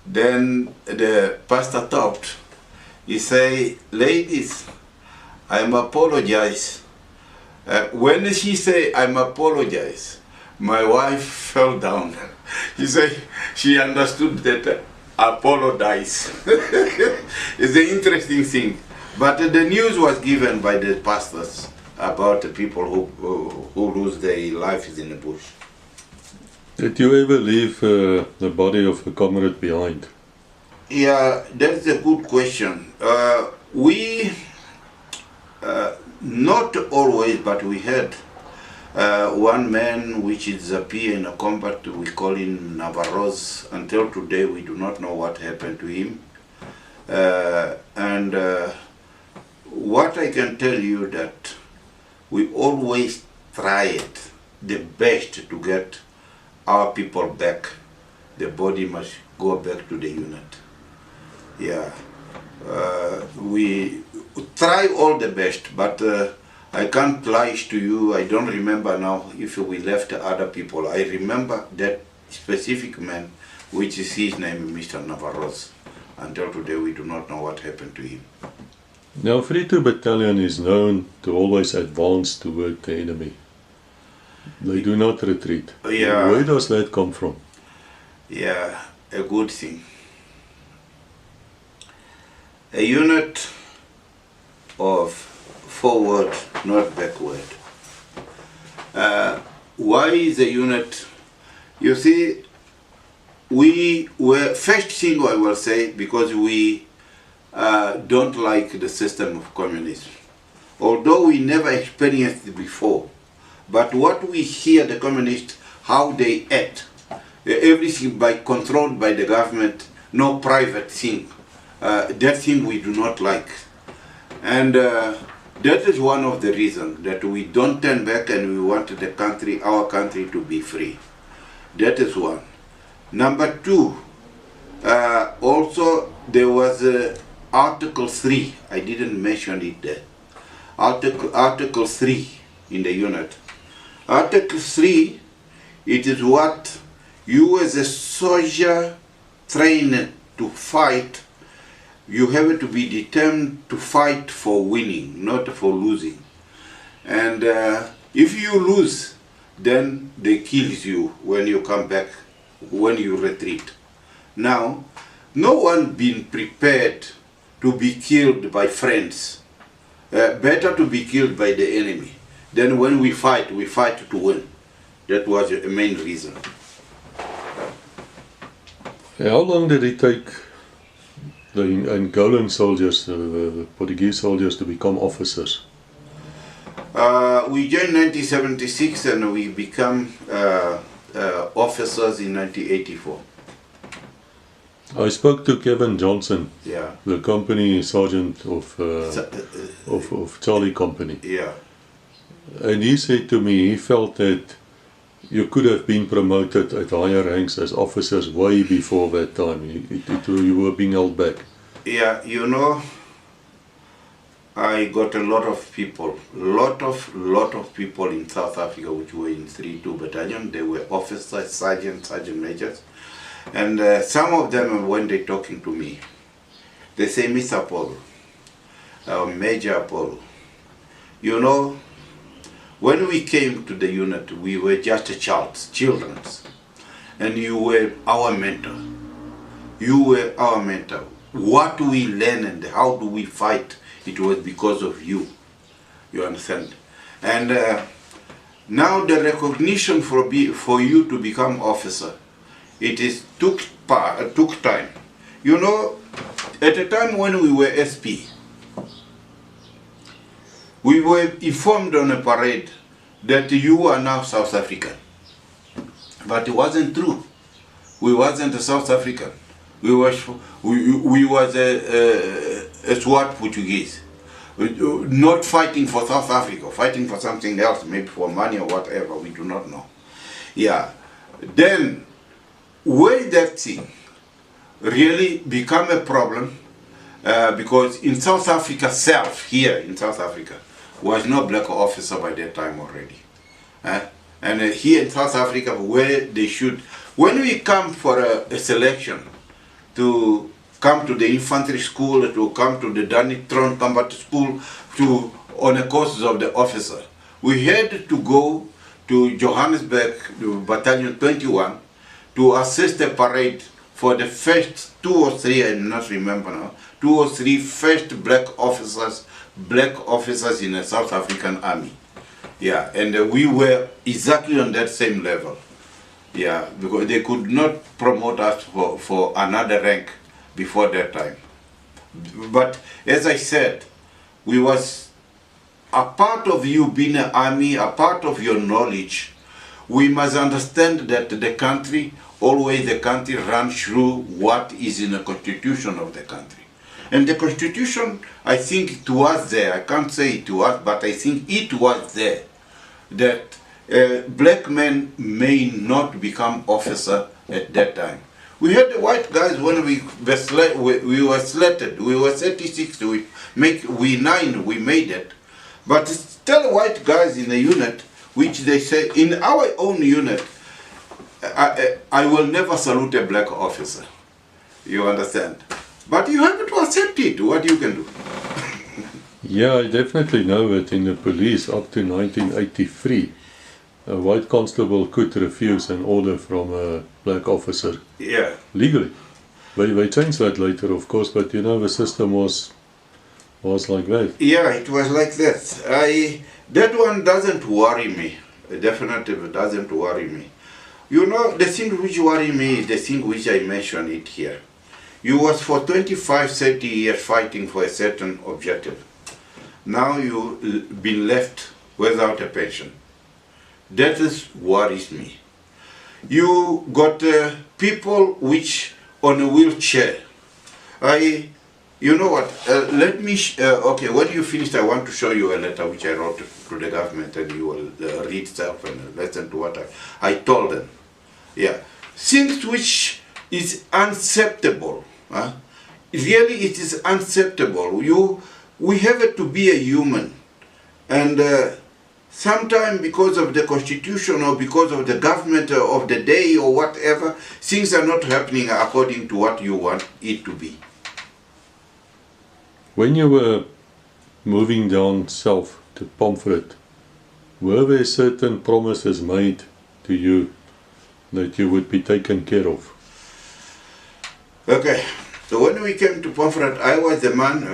then the pastor talked. He say, ladies, I'm apologize. When she say, I'm apologize, my wife fell down. She say, she understood that apologize. It's an interesting thing. But the news was given by the pastors about the people who lose their lives in the bush. Did you ever leave the body of a comrade behind? Yeah, that's a good question. We, not always, but we had one man which is appear in a combat, we call him Navarros. Until today we do not know what happened to him. And what I can tell you that we always tried the best to get our people back. The body must go back to the unit. Yeah, we try all the best, but I can't lie to you. I don't remember now if we left other people. I remember that specific man, which is his name, Mr. Navarros. Until today, we do not know what happened to him. Now, 32 Battalion is known to always advance toward the enemy. They do not retreat. Yeah. Where does that come from? Yeah, a good thing. A unit of forward, not backward. Why is a unit? You see, we were, first thing I will say, because we don't like the system of communism. Although we never experienced it before, but what we hear the communists, how they act, everything controlled by the government, no private thing. That thing we do not like. And that is one of the reasons that we don't turn back and we want the country, our country, to be free. That is one. Number two, also there was Article 3, I didn't mention it there. Article 3 in the unit. Article 3, it is what you as a soldier trained to fight, you have to be determined to fight for winning, not for losing. And if you lose, then they kills you when you come back, when you retreat. Now, no one been prepared to be killed by friends. Better to be killed by the enemy. Then when we fight to win. That was the main reason. How long did it take the Angolan soldiers, the Portuguese soldiers, to become officers? We joined 1976 and we become officers in 1984. I spoke to Kevin Johnson, Yeah. the company sergeant of Charlie Company. Yeah. And he said to me, he felt that you could have been promoted at higher ranks as officers way before that time. You were being held back. Yeah, you know, I got a lot of people, lot of people in South Africa which were in 3-2 Battalion. They were officers, sergeant majors. And some of them, when they're talking to me, they say, Mr. Apollo, Major Apollo, you know, when we came to the unit, we were just children, and you were our mentor. You were our mentor. What we learn and how do we fight, it was because of you. You understand? And now the recognition for you to become officer, it is took time. You know, at the time when we were SP, we were informed on a parade that you are now South African. But it wasn't true. We wasn't a South African. We was a SWAT Portuguese. Not fighting for South Africa, fighting for something else, maybe for money or whatever, we do not know. Yeah. Then, when that thing really become a problem, because in South Africa here in South Africa, was no black officer by that time already. And here in South Africa, where they should, when we come for a selection to come to the infantry school, to come to the Danitron combat school, on the courses of the officer, we had to go to Johannesburg, to Battalion 21, to assist the parade for the first 2 or 3, I'm not remember now, 2 or 3 first black officers in the South African Army. Yeah, and we were exactly on that same level. Yeah, because they could not promote us for another rank before that time. But as I said, we was a part of you being an army, a part of your knowledge. We must understand that the country runs through what is in the constitution of the country. And the constitution, I think it was there, I can't say it was, but I think it was there, that black men may not become officer at that time. We had the white guys when we were selected, we were 36, we made it. But still white guys in the unit, which they say, in our own unit, I will never salute a black officer. You understand? But you have to accept it, what you can do. Yeah, I definitely know that in the police up to 1983, a white constable could refuse an order from a black officer. Yeah. Legally. They changed that later, of course, but you know, the system was like that. Yeah, it was like that. That one doesn't worry me. Definitely doesn't worry me. You know, the thing which worry me is the thing which I mentioned it here. You was for 25, 30 years fighting for a certain objective. Now you've been left without a pension. That is worries me. You got people which on a wheelchair. You know what, let me, okay, when you finish, I want to show you a letter which I wrote to the government, and you will read stuff and listen to what I told them. Yeah, things which is unacceptable. Really, it is unacceptable. We have to be a human, and sometimes because of the constitution or because of the government of the day or whatever, things are not happening according to what you want it to be. When you were moving down south to Pomfret, were there certain promises made to you that you would be taken care of? Okay, so when we came to Pomfret, I was the man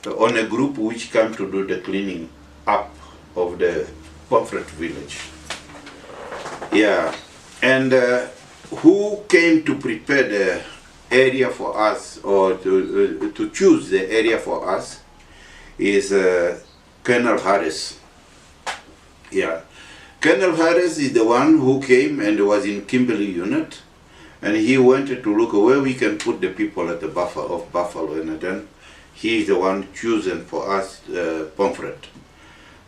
on a group which came to do the cleaning up of the Pomfret village. Yeah, and who came to prepare the area for us, or to choose the area for us, is Colonel Harris. Yeah, Colonel Harris is the one who came and was in Kimberley unit, and he wanted to look where we can put the people at the Buffalo, and then he is the one chosen for us, Pomfret.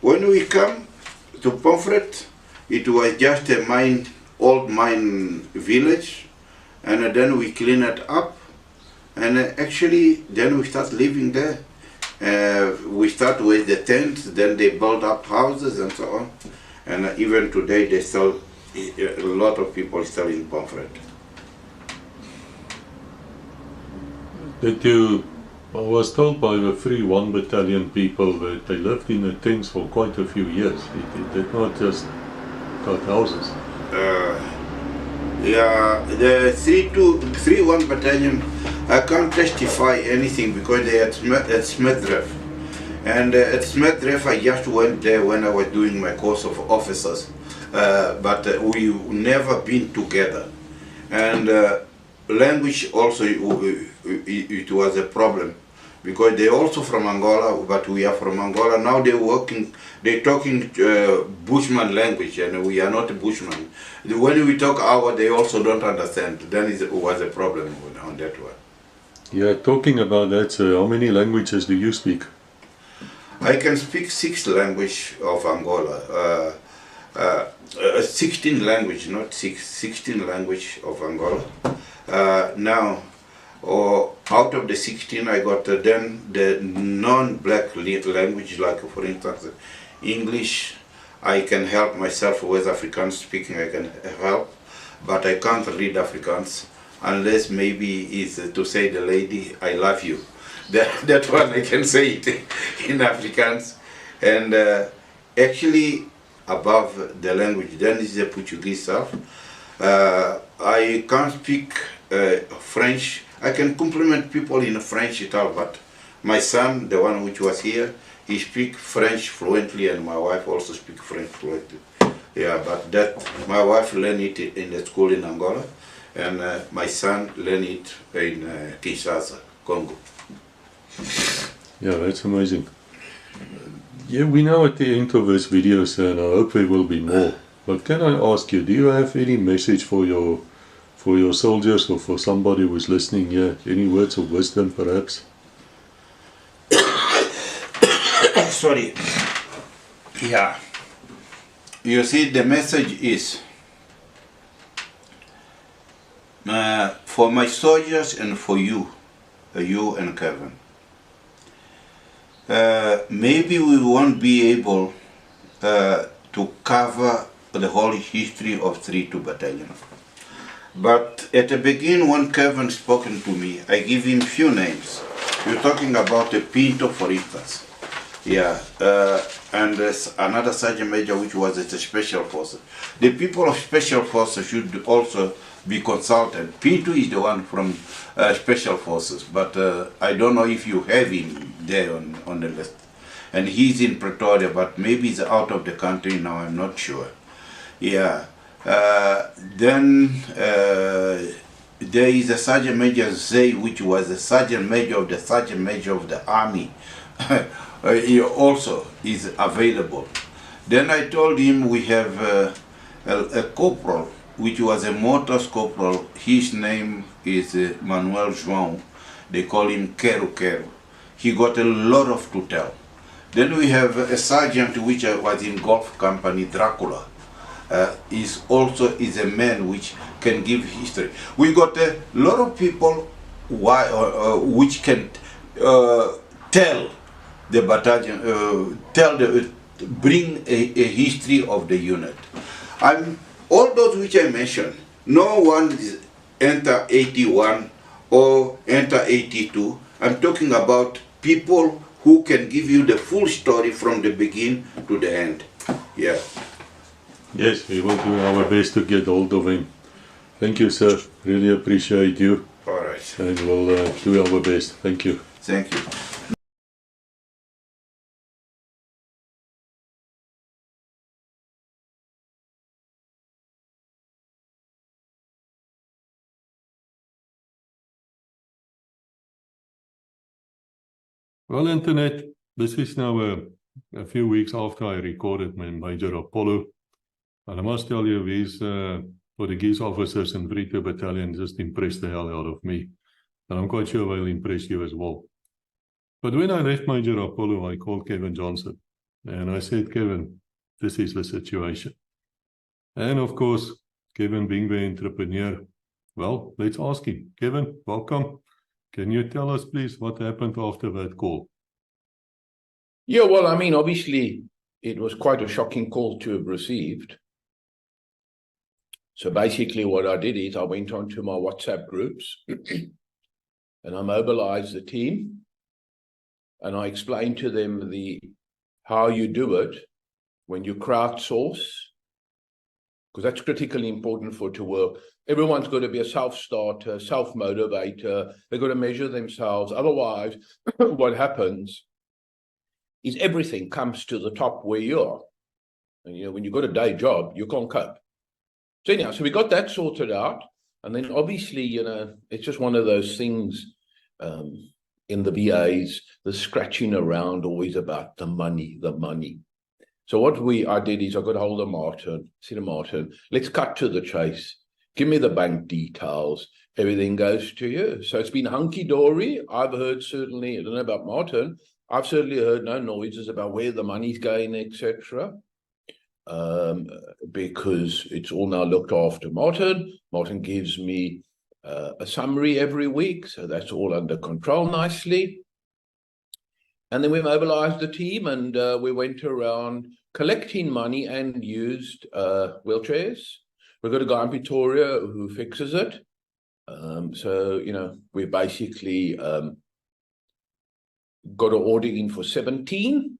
When we come to Pomfret, it was just a old mine village, and then we clean it up, and actually then we start living there. We start with the tents, then they build up houses and so on, and even today they still, a lot of people still in Pomfret. I was told by the 3-1 battalion people that they lived in the tents for quite a few years. It did not just cut houses. Yeah, the 3-1 battalion, I can't testify anything because they at Smithreff. And at Smithreff I just went there when I was doing my course of officers. But we never been together. And language also, it was a problem. Because they're also from Angola, but we are from Angola. Now they're talking Bushman language, and we are not Bushman. When we talk they also don't understand. Then it was a problem on that one. Yeah, talking about that, so how many languages do you speak? I can speak 6 languages of Angola. 16 language, not 6, 16 language of Angola. Now, out of the 16, I got then the non-black language, like for instance, English. I can help myself with Afrikaans speaking, I can help, but I can't read Afrikaans unless maybe is to say the lady, I love you. That one I can say it in Afrikaans. And actually, above the language, then is the Portuguese stuff. I can't speak French. I can compliment people in French at all, but my son, the one which was here, he speaks French fluently, and my wife also speaks French fluently. Yeah, but that my wife learned it in the school in Angola, and my son learned it in Kinshasa, Congo. Yeah, that's amazing. Yeah, we're now at the end of this video, sir, and I hope there will be more. But can I ask you, do you have any message for your soldiers, or for somebody who's listening here? Any words of wisdom, perhaps? Sorry. Yeah. You see, the message is for my soldiers and for you and Kevin. Maybe we won't be able to cover the whole history of 3-2 Battalion. But at the beginning, when Kevin spoken to me, I give him few names. You're talking about the Pinto, for instance. Yeah, and there's another Sergeant Major which was at the Special Forces. The people of Special Forces should also be consulted. Pinto is the one from Special Forces, but I don't know if you have him there on the list. And he's in Pretoria, but maybe he's out of the country now, I'm not sure. Yeah. Then there is a Sergeant Major Zay, which was the Sergeant Major of the Army. He also is available. Then I told him we have a corporal, which was a Motors corporal. His name is Manuel João. They call him Quero Quero. He got a lot of to tell. Then we have a sergeant which was in Golf Company, Dracula. Is a man which can give history. We got a lot of people which can tell the battalion, bring a history of the unit. All those which I mentioned, no one is enter 81 or enter 82. I'm talking about people who can give you the full story from the beginning to the end. Yeah. Yes, we will do our best to get hold of him. Thank you, sir. Really appreciate you. All right. And we'll do our best. Thank you. Thank you. Well, Internet, this is now a few weeks after I recorded my Major Apollo. And I must tell you, these Portuguese officers in 3-2 Battalion just impressed the hell out of me. And I'm quite sure they'll impress you as well. But when I left Major Apollo, I called Kevin Johnson. And I said, Kevin, this is the situation. And of course, Kevin being the entrepreneur, well, let's ask him. Kevin, welcome. Can you tell us, please, what happened after that call? Yeah, well, I mean, obviously, it was quite a shocking call to have received. So basically what I did is I went on to my WhatsApp groups and I mobilized the team and I explained to them how you do it when you crowdsource, because that's critically important for it to work. Everyone's got to be a self-starter, self-motivator. They've got to measure themselves. Otherwise, what happens is everything comes to the top where you are. And, you know, when you've got a day job, you can't cope. So anyhow, so we got that sorted out. And then obviously, you know, it's just one of those things in the VAs, the scratching around always about the money. So what I did is I got a hold of Martin, said to Martin, let's cut to the chase. Give me the bank details. Everything goes to you. So it's been hunky-dory. I've heard certainly, I don't know about Martin, I've certainly heard no noises about where the money's going, etc. Because it's all now looked after Martin. Martin gives me a summary every week, so that's all under control nicely. And then we mobilized the team and we went around collecting money and used wheelchairs. We've got a guy in Pretoria who fixes it. So, you know, we basically got an order in for 17.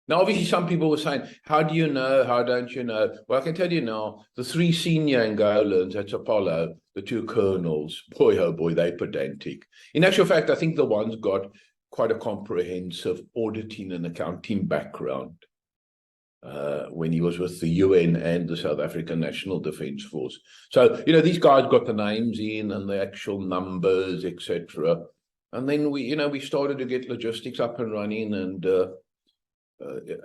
Now, obviously, some people were saying, how do you know? How don't you know? Well, I can tell you now, the 3 senior Angolans, that's Apollo, the 2 colonels, boy, oh boy, they're pedantic. In actual fact, I think the one's got quite a comprehensive auditing and accounting background when he was with the UN and the South African National Defence Force. So, you know, these guys got the names in and the actual numbers, etc. And then we started to get logistics up and running, and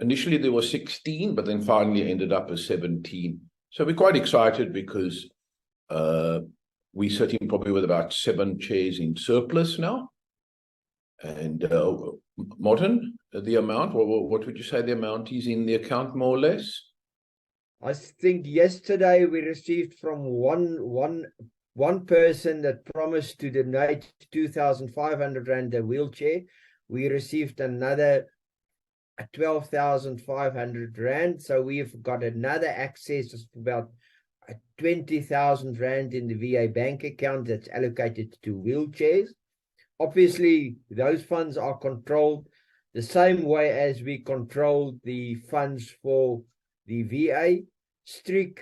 initially there was 16, but then finally ended up as 17. So we're quite excited because we're sitting probably with about 7 chairs in surplus now. And Martin, the amount, what would you say the amount is in the account, more or less? I think yesterday we received from one person that promised to donate 2,500 rand a wheelchair. We received another 12,500 rand. So we've got another access of about 20,000 rand in the VA bank account that's allocated to wheelchairs. Obviously, those funds are controlled the same way as we control the funds for the VA. Strict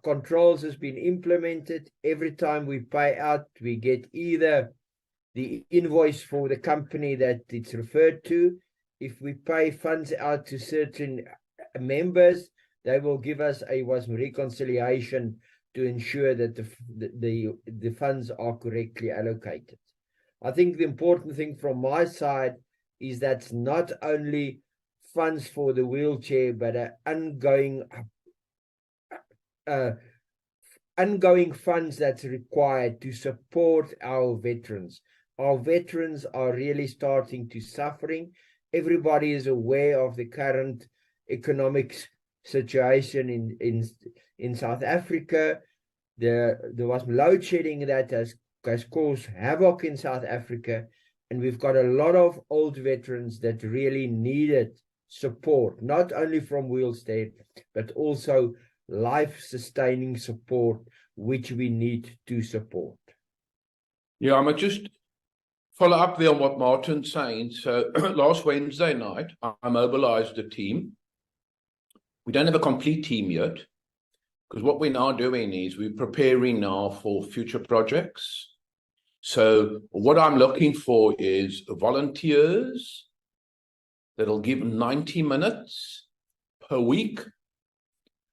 controls has been implemented. Every time we pay out, we get either the invoice for the company that it's referred to. If we pay funds out to certain members, they will give us a reconciliation to ensure that the funds are correctly allocated. I think the important thing from my side is that's not only funds for the wheelchair, but ongoing funds that's required to support our veterans. Our veterans are really starting to suffering. Everybody is aware of the current economic situation in South Africa. There was load shedding that has caused havoc in South Africa, and we've got a lot of old veterans that really needed support, not only from wheelchair, but also life-sustaining support, which we need to support. Yeah, I might just follow up there on what Martin's saying. So last Wednesday night, I mobilized the team We don't have a complete team yet, because what we're now doing is we're preparing now for future projects. So what I'm looking for is volunteers that'll give 90 minutes per week.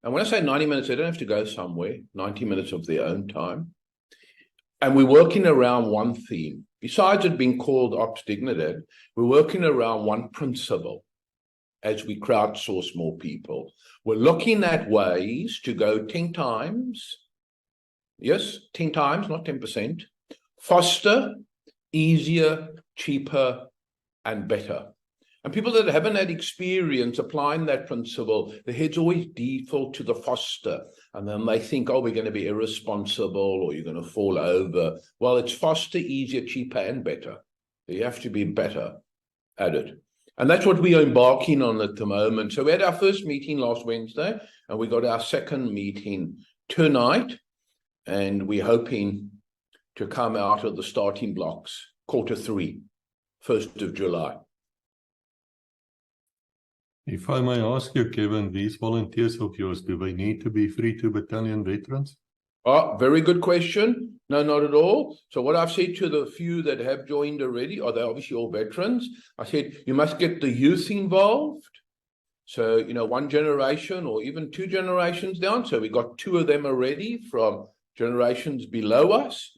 And when I say 90 minutes, they don't have to go somewhere, 90 minutes of their own time. And we're working around one theme. Besides it being called Ops Dignidade, we're working around one principle as we crowdsource more people. We're looking at ways to go 10 times, yes, 10 times, not 10%, faster, easier, cheaper, and better. And people that haven't had experience applying that principle, the heads always default to the faster. And then they think, oh, we're going to be irresponsible or you're going to fall over. Well, it's faster, easier, cheaper, and better. You have to be better at it. And that's what we are embarking on at the moment. So we had our first meeting last Wednesday, and we got our second meeting tonight. And we're hoping to come out of the starting blocks, Q3, 1st of July. If I may ask you, Kevin, these volunteers of yours, do they need to be free to battalion veterans? Oh, very good question. No, not at all. So what I've said to the few that have joined already, are they obviously all veterans? I said, you must get the youth involved. So, you know, one generation or even two generations down. So we got 2 of them already from generations below us.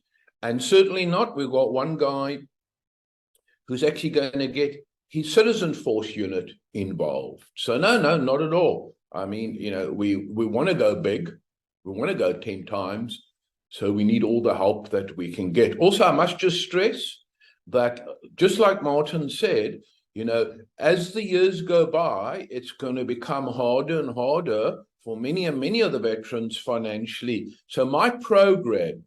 And certainly not, we've got one guy who's actually going to get his citizen force unit involved. So no, not at all. I mean, you know, we want to go big. We want to go 10 times. So we need all the help that we can get. Also, I must just stress that, just like Martin said, you know, as the years go by, it's going to become harder and harder for many and many of the veterans financially. So my program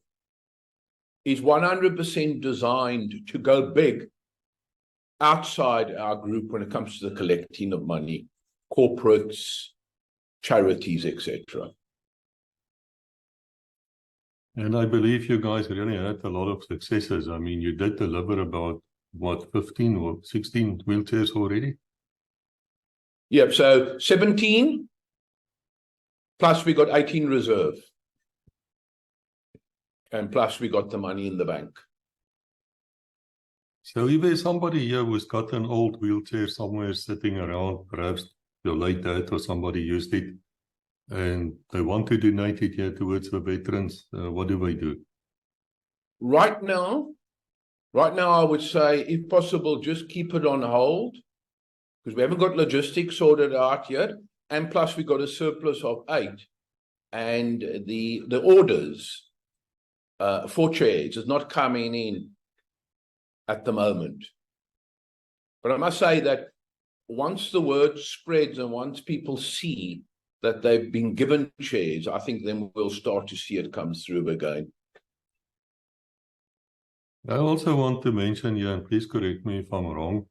is 100% designed to go big outside our group when it comes to the collecting of money, corporates, charities, etc. And I believe you guys really had a lot of successes. I mean, you did deliver about, what, 15 or 16 wheelchairs already? Yep, so 17, plus we got 18 reserve. And plus we got the money in the bank. So if there's somebody here who's got an old wheelchair somewhere sitting around, perhaps your late dad or somebody used it, and they want to donate it here towards the veterans, what do they do? Right now, I would say, if possible, just keep it on hold, because we haven't got logistics sorted out yet, and plus we got a surplus of 8, and the orders for chairs is not coming in at the moment. But I must say that once the word spreads and once people see that they've been given chairs, I think then we'll start to see it come through again. I also want to mention here, and please correct me if I'm wrong,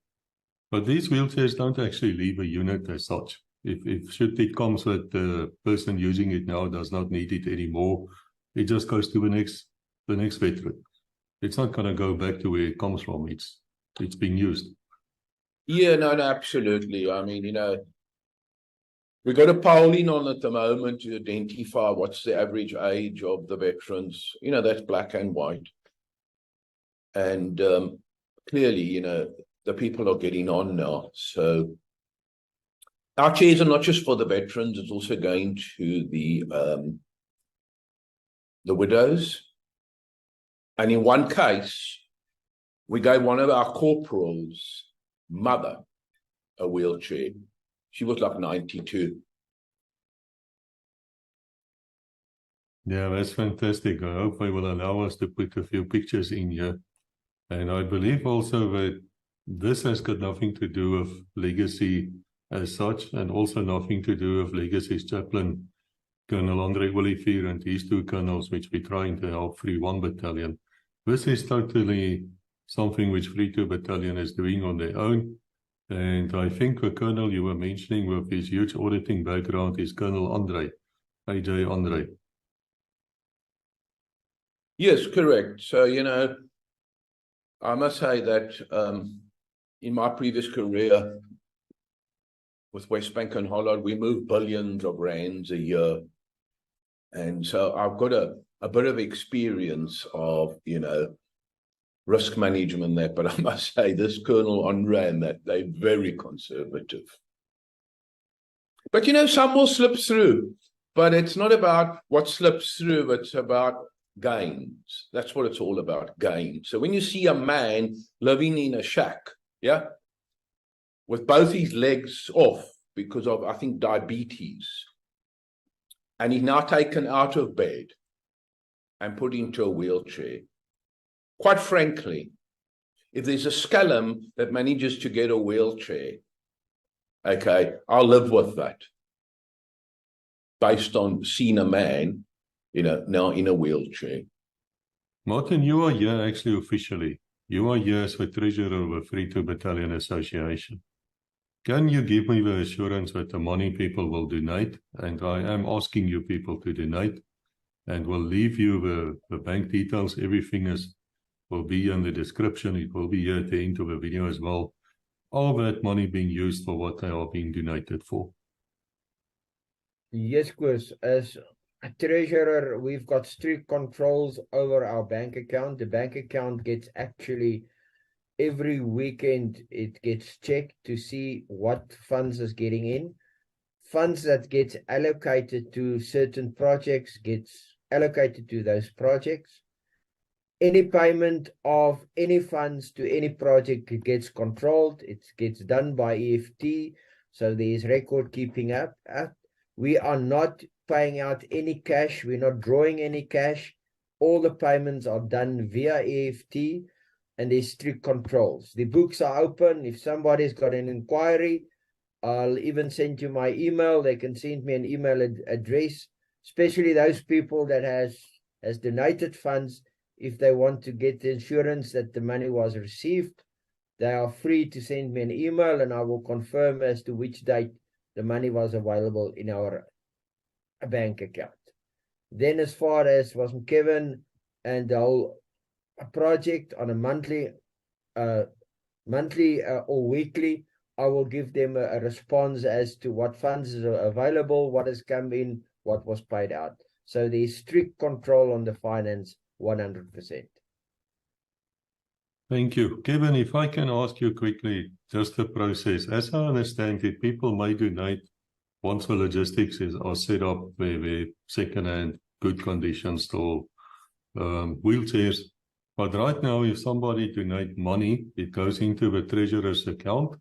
but these wheelchairs don't actually leave a unit as such. If should it comes that the person using it now does not need it anymore, it just goes to the next veteran. It's not going to go back to where it comes from. It's being used. Yeah, no, absolutely. I mean, you know, we got a polling on at the moment to identify what's the average age of the veterans. You know, that's black and white. And clearly, you know, the people are getting on now. So our chairs are not just for the veterans, it's also going to the widows. And in one case, we gave one of our corporals' mother a wheelchair. She was like 92. Yeah, that's fantastic. I hope they will allow us to put a few pictures in here. And I believe also that this has got nothing to do with legacy as such, and also nothing to do with legacy's chaplain, Colonel Andre Olivier, and his 2 colonels, which we're trying to help free 1 battalion. This is totally something which Free 2 Battalion is doing on their own. And I think the colonel you were mentioning with his huge auditing background is Colonel Andre, AJ Andre. Yes, correct. So, you know, I must say that in my previous career, with Westbank and Hollard, we move billions of rands a year. And so I've got a bit of experience of, risk management there, but I must say this Colonel Andre and that they're very conservative. But some will slip through, but it's not about what slips through, it's about gains. That's what it's all about, gains. So when you see a man living in a shack, with both his legs off because of, I think, diabetes, and he's now taken out of bed and put into a wheelchair, quite frankly, if there's a scallum that manages to get a wheelchair, okay, I'll live with that. Based on seeing a man, now in a wheelchair. Martin, you are here actually officially. You are here as the treasurer of the 32 Battalion Association. Can you give me the assurance that the money people will donate? And I am asking you people to donate. And we'll leave you the bank details. Everything will be in the description. It will be here at the end of the video as well. All that money being used for what they are being donated for. Yes, Chris. As a treasurer, we've got strict controls over our bank account. The bank account gets actually, every weekend, it gets checked to see what funds is getting in. Funds that gets allocated to certain projects gets allocated to those projects. Any payment of any funds to any project gets controlled. It gets done by EFT, so there's record keeping up. We are not paying out any cash. We're not drawing any cash. All the payments are done via EFT, and there's strict controls. The books are open. If somebody's got an inquiry, I'll even send you my email. They can send me an email address, especially those people that has donated funds. If they want to get the insurance that the money was received, they are free to send me an email, and I will confirm as to which date the money was available in our bank account. Then as far as was Kevin and the whole project on a monthly or weekly, I will give them a response as to what funds are available, what has come in, what was paid out. So there's strict control on the finance, 100%. Thank you. Kevin, if I can ask you quickly, just the process. As I understand it, people may donate once the logistics are set up, where second-hand, good condition store, wheelchairs. But right now, if somebody donate money, it goes into the treasurer's account,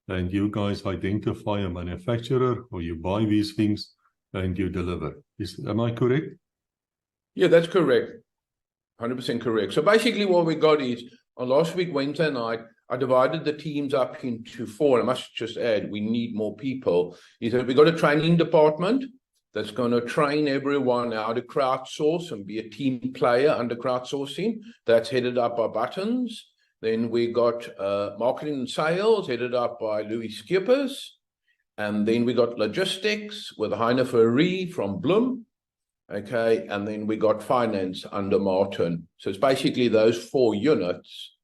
and you guys identify a manufacturer, or you buy these things, and you deliver. Am I correct? Yeah, that's correct. 100% correct. So basically what we got is, on last week, Wednesday night, I divided the teams up into 4. And I must just add, we need more people. Is that we got a training department that's going to train everyone how to crowdsource and be a team player under crowdsourcing. That's headed up by Buttons. Then we got marketing and sales headed up by Louis Skippers. And then we got logistics with Heine Ferrie from Bloem. Okay, and then we got finance under Martin. So it's basically those 4 units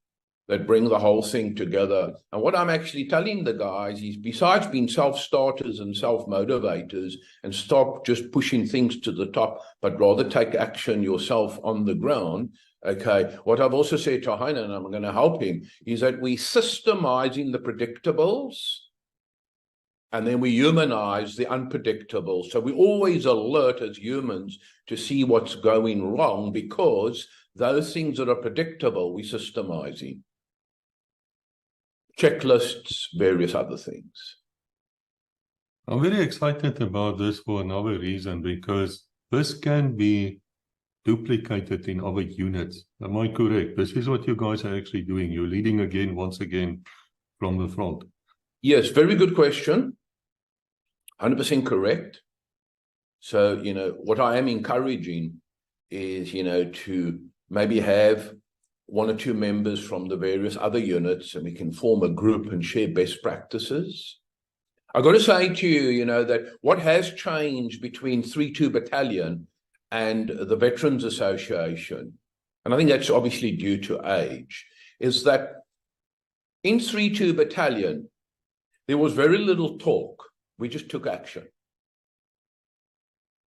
that bring the whole thing together. And what I'm actually telling the guys is, besides being self-starters and self-motivators and stop just pushing things to the top, but rather take action yourself on the ground, okay, what I've also said to Heine, and I'm going to help him, is that we're systemizing the predictables, and then we humanize the unpredictable. So we always alert as humans to see what's going wrong, because those things that are predictable, we're systemizing. Checklists, various other things. I'm very excited about this for another reason, because this can be duplicated in other units. Am I correct? This is what you guys are actually doing. You're leading again, once again, from the front. Yes, very good question. 100% correct. So, what I am encouraging is, to maybe have 1 or 2 members from the various other units, and we can form a group and share best practices. I've got to say to you, that what has changed between 32 Battalion and the Veterans Association, and I think that's obviously due to age, is that in 32 Battalion, there was very little talk. We just took action.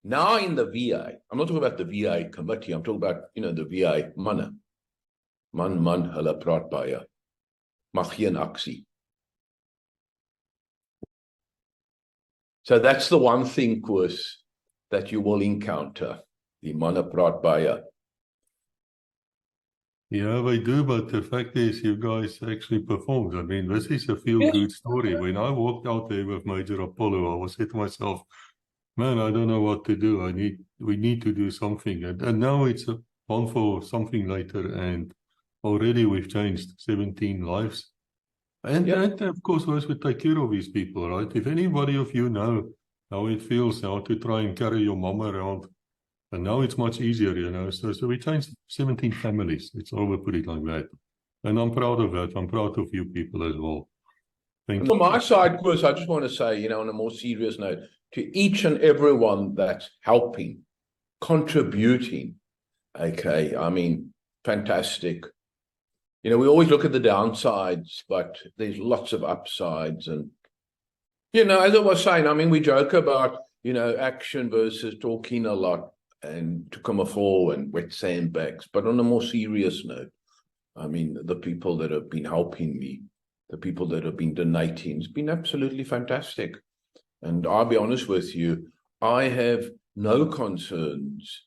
Now in the VA, I'm not talking about the VA committee, I'm talking about, the VA manne. Man, hulle praat baie. Mag geen aksie. So that's the one thing, Koos, that you will encounter. Die manne praat baie. Yeah, we do, but the fact is you guys actually performed. I mean, this is a feel-good story. When I walked out there with Major Apollo, I was saying to myself, man, I don't know what to do. We need to do something. And now it's on for something later, and already we've changed 17 lives. And that, of course, was to take care of these people, right? If anybody of you know how it feels now to try and carry your mom around, and now it's much easier, So we changed 17 families. It's over, put it like that. And I'm proud of that. I'm proud of you people as well. Thank you. From my side, Koos, I just want to say, on a more serious note, to each and everyone that's helping, contributing, okay, I mean, fantastic. We always look at the downsides, but there's lots of upsides. And, as I was saying, I mean, we joke about, action versus talking a lot and to come afore and wet sandbags. But on a more serious note, I mean, the people that have been helping me, the people that have been donating, it's been absolutely fantastic. And I'll be honest with you, I have no concerns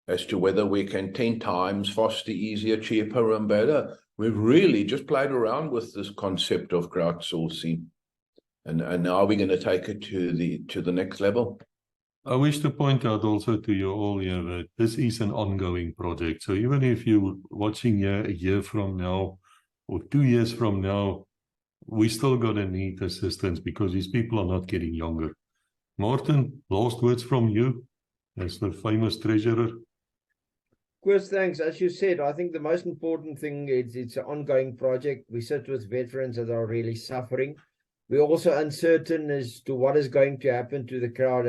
as to whether we can 10 times faster, easier, cheaper, and better. We've really just played around with this concept of crowdsourcing. And now we're going to take it to the next level. I wish to point out also to you all here that this is an ongoing project. So even if you're watching here a year from now or 2 years from now, we still going to need assistance because these people are not getting younger. Martin, last words from you as the famous treasurer. Chris, thanks. As you said, I think the most important thing is it's an ongoing project. We sit with veterans that are really suffering. We're also uncertain as to what is going to happen to the crowd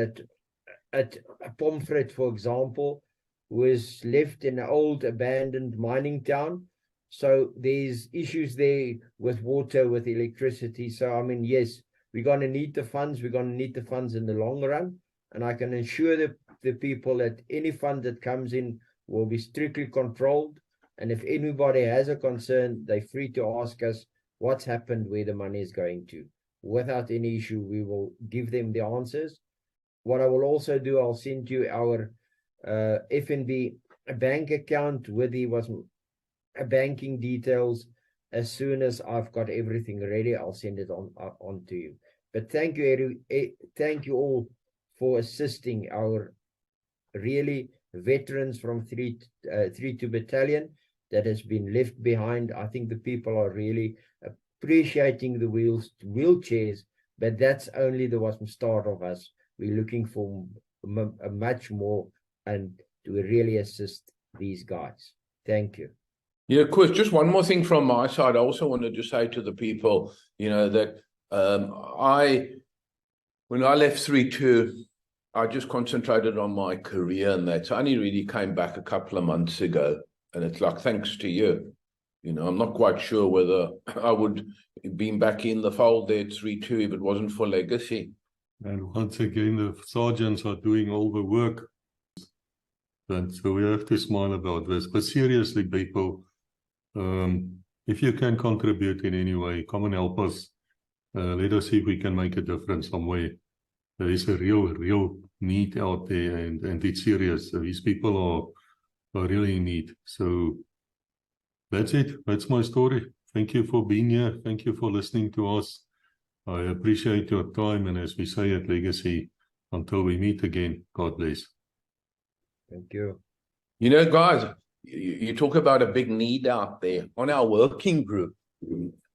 at Pomfret, for example, who is left in an old abandoned mining town. So there's issues there with water, with electricity. So, I mean, yes, we're going to need the funds. We're going to need the funds in the long run. And I can assure the people that any fund that comes in will be strictly controlled. And if anybody has a concern, they're free to ask us what's happened, where the money is going to. Without any issue, we will give them the answers. What I will also do, I'll send you our FNB bank account with the banking details. As soon as I've got everything ready, I'll send it on to you. But thank you all for assisting our really veterans from 3-2 battalion that has been left behind. I think the people are really appreciating the wheelchairs, but that's only the start of us. We're looking for a much more and to really assist these guys. Thank you. Yeah, Chris, just one more thing from my side. I also wanted to say to the people, that when I left 3-2, I just concentrated on my career and that. So I only really came back a couple of months ago. And it's like, thanks to you. I'm not quite sure whether I would have been back in the fold there at 3-2 if it wasn't for legacy. And once again, the sergeants are doing all the work. And so we have to smile about this. But seriously, people, if you can contribute in any way, come and help us. Let us see if we can make a difference somewhere. There is a real need out there, and it's serious. So these people are really in need. So that's it. That's my story. Thank you for being here. Thank you for listening to us. I appreciate your time. And as we say at Legacy, until we meet again, God bless. Thank you. Guys, you talk about a big need out there. On our working group,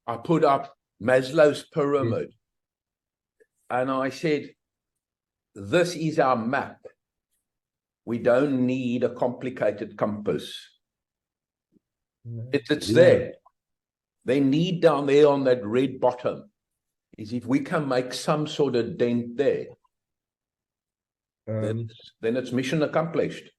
I put up Maslow's pyramid. And I said, this is our map. We don't need a complicated compass. It's there. They need down there on that red bottom is if we can make some sort of dent there, then it's mission accomplished.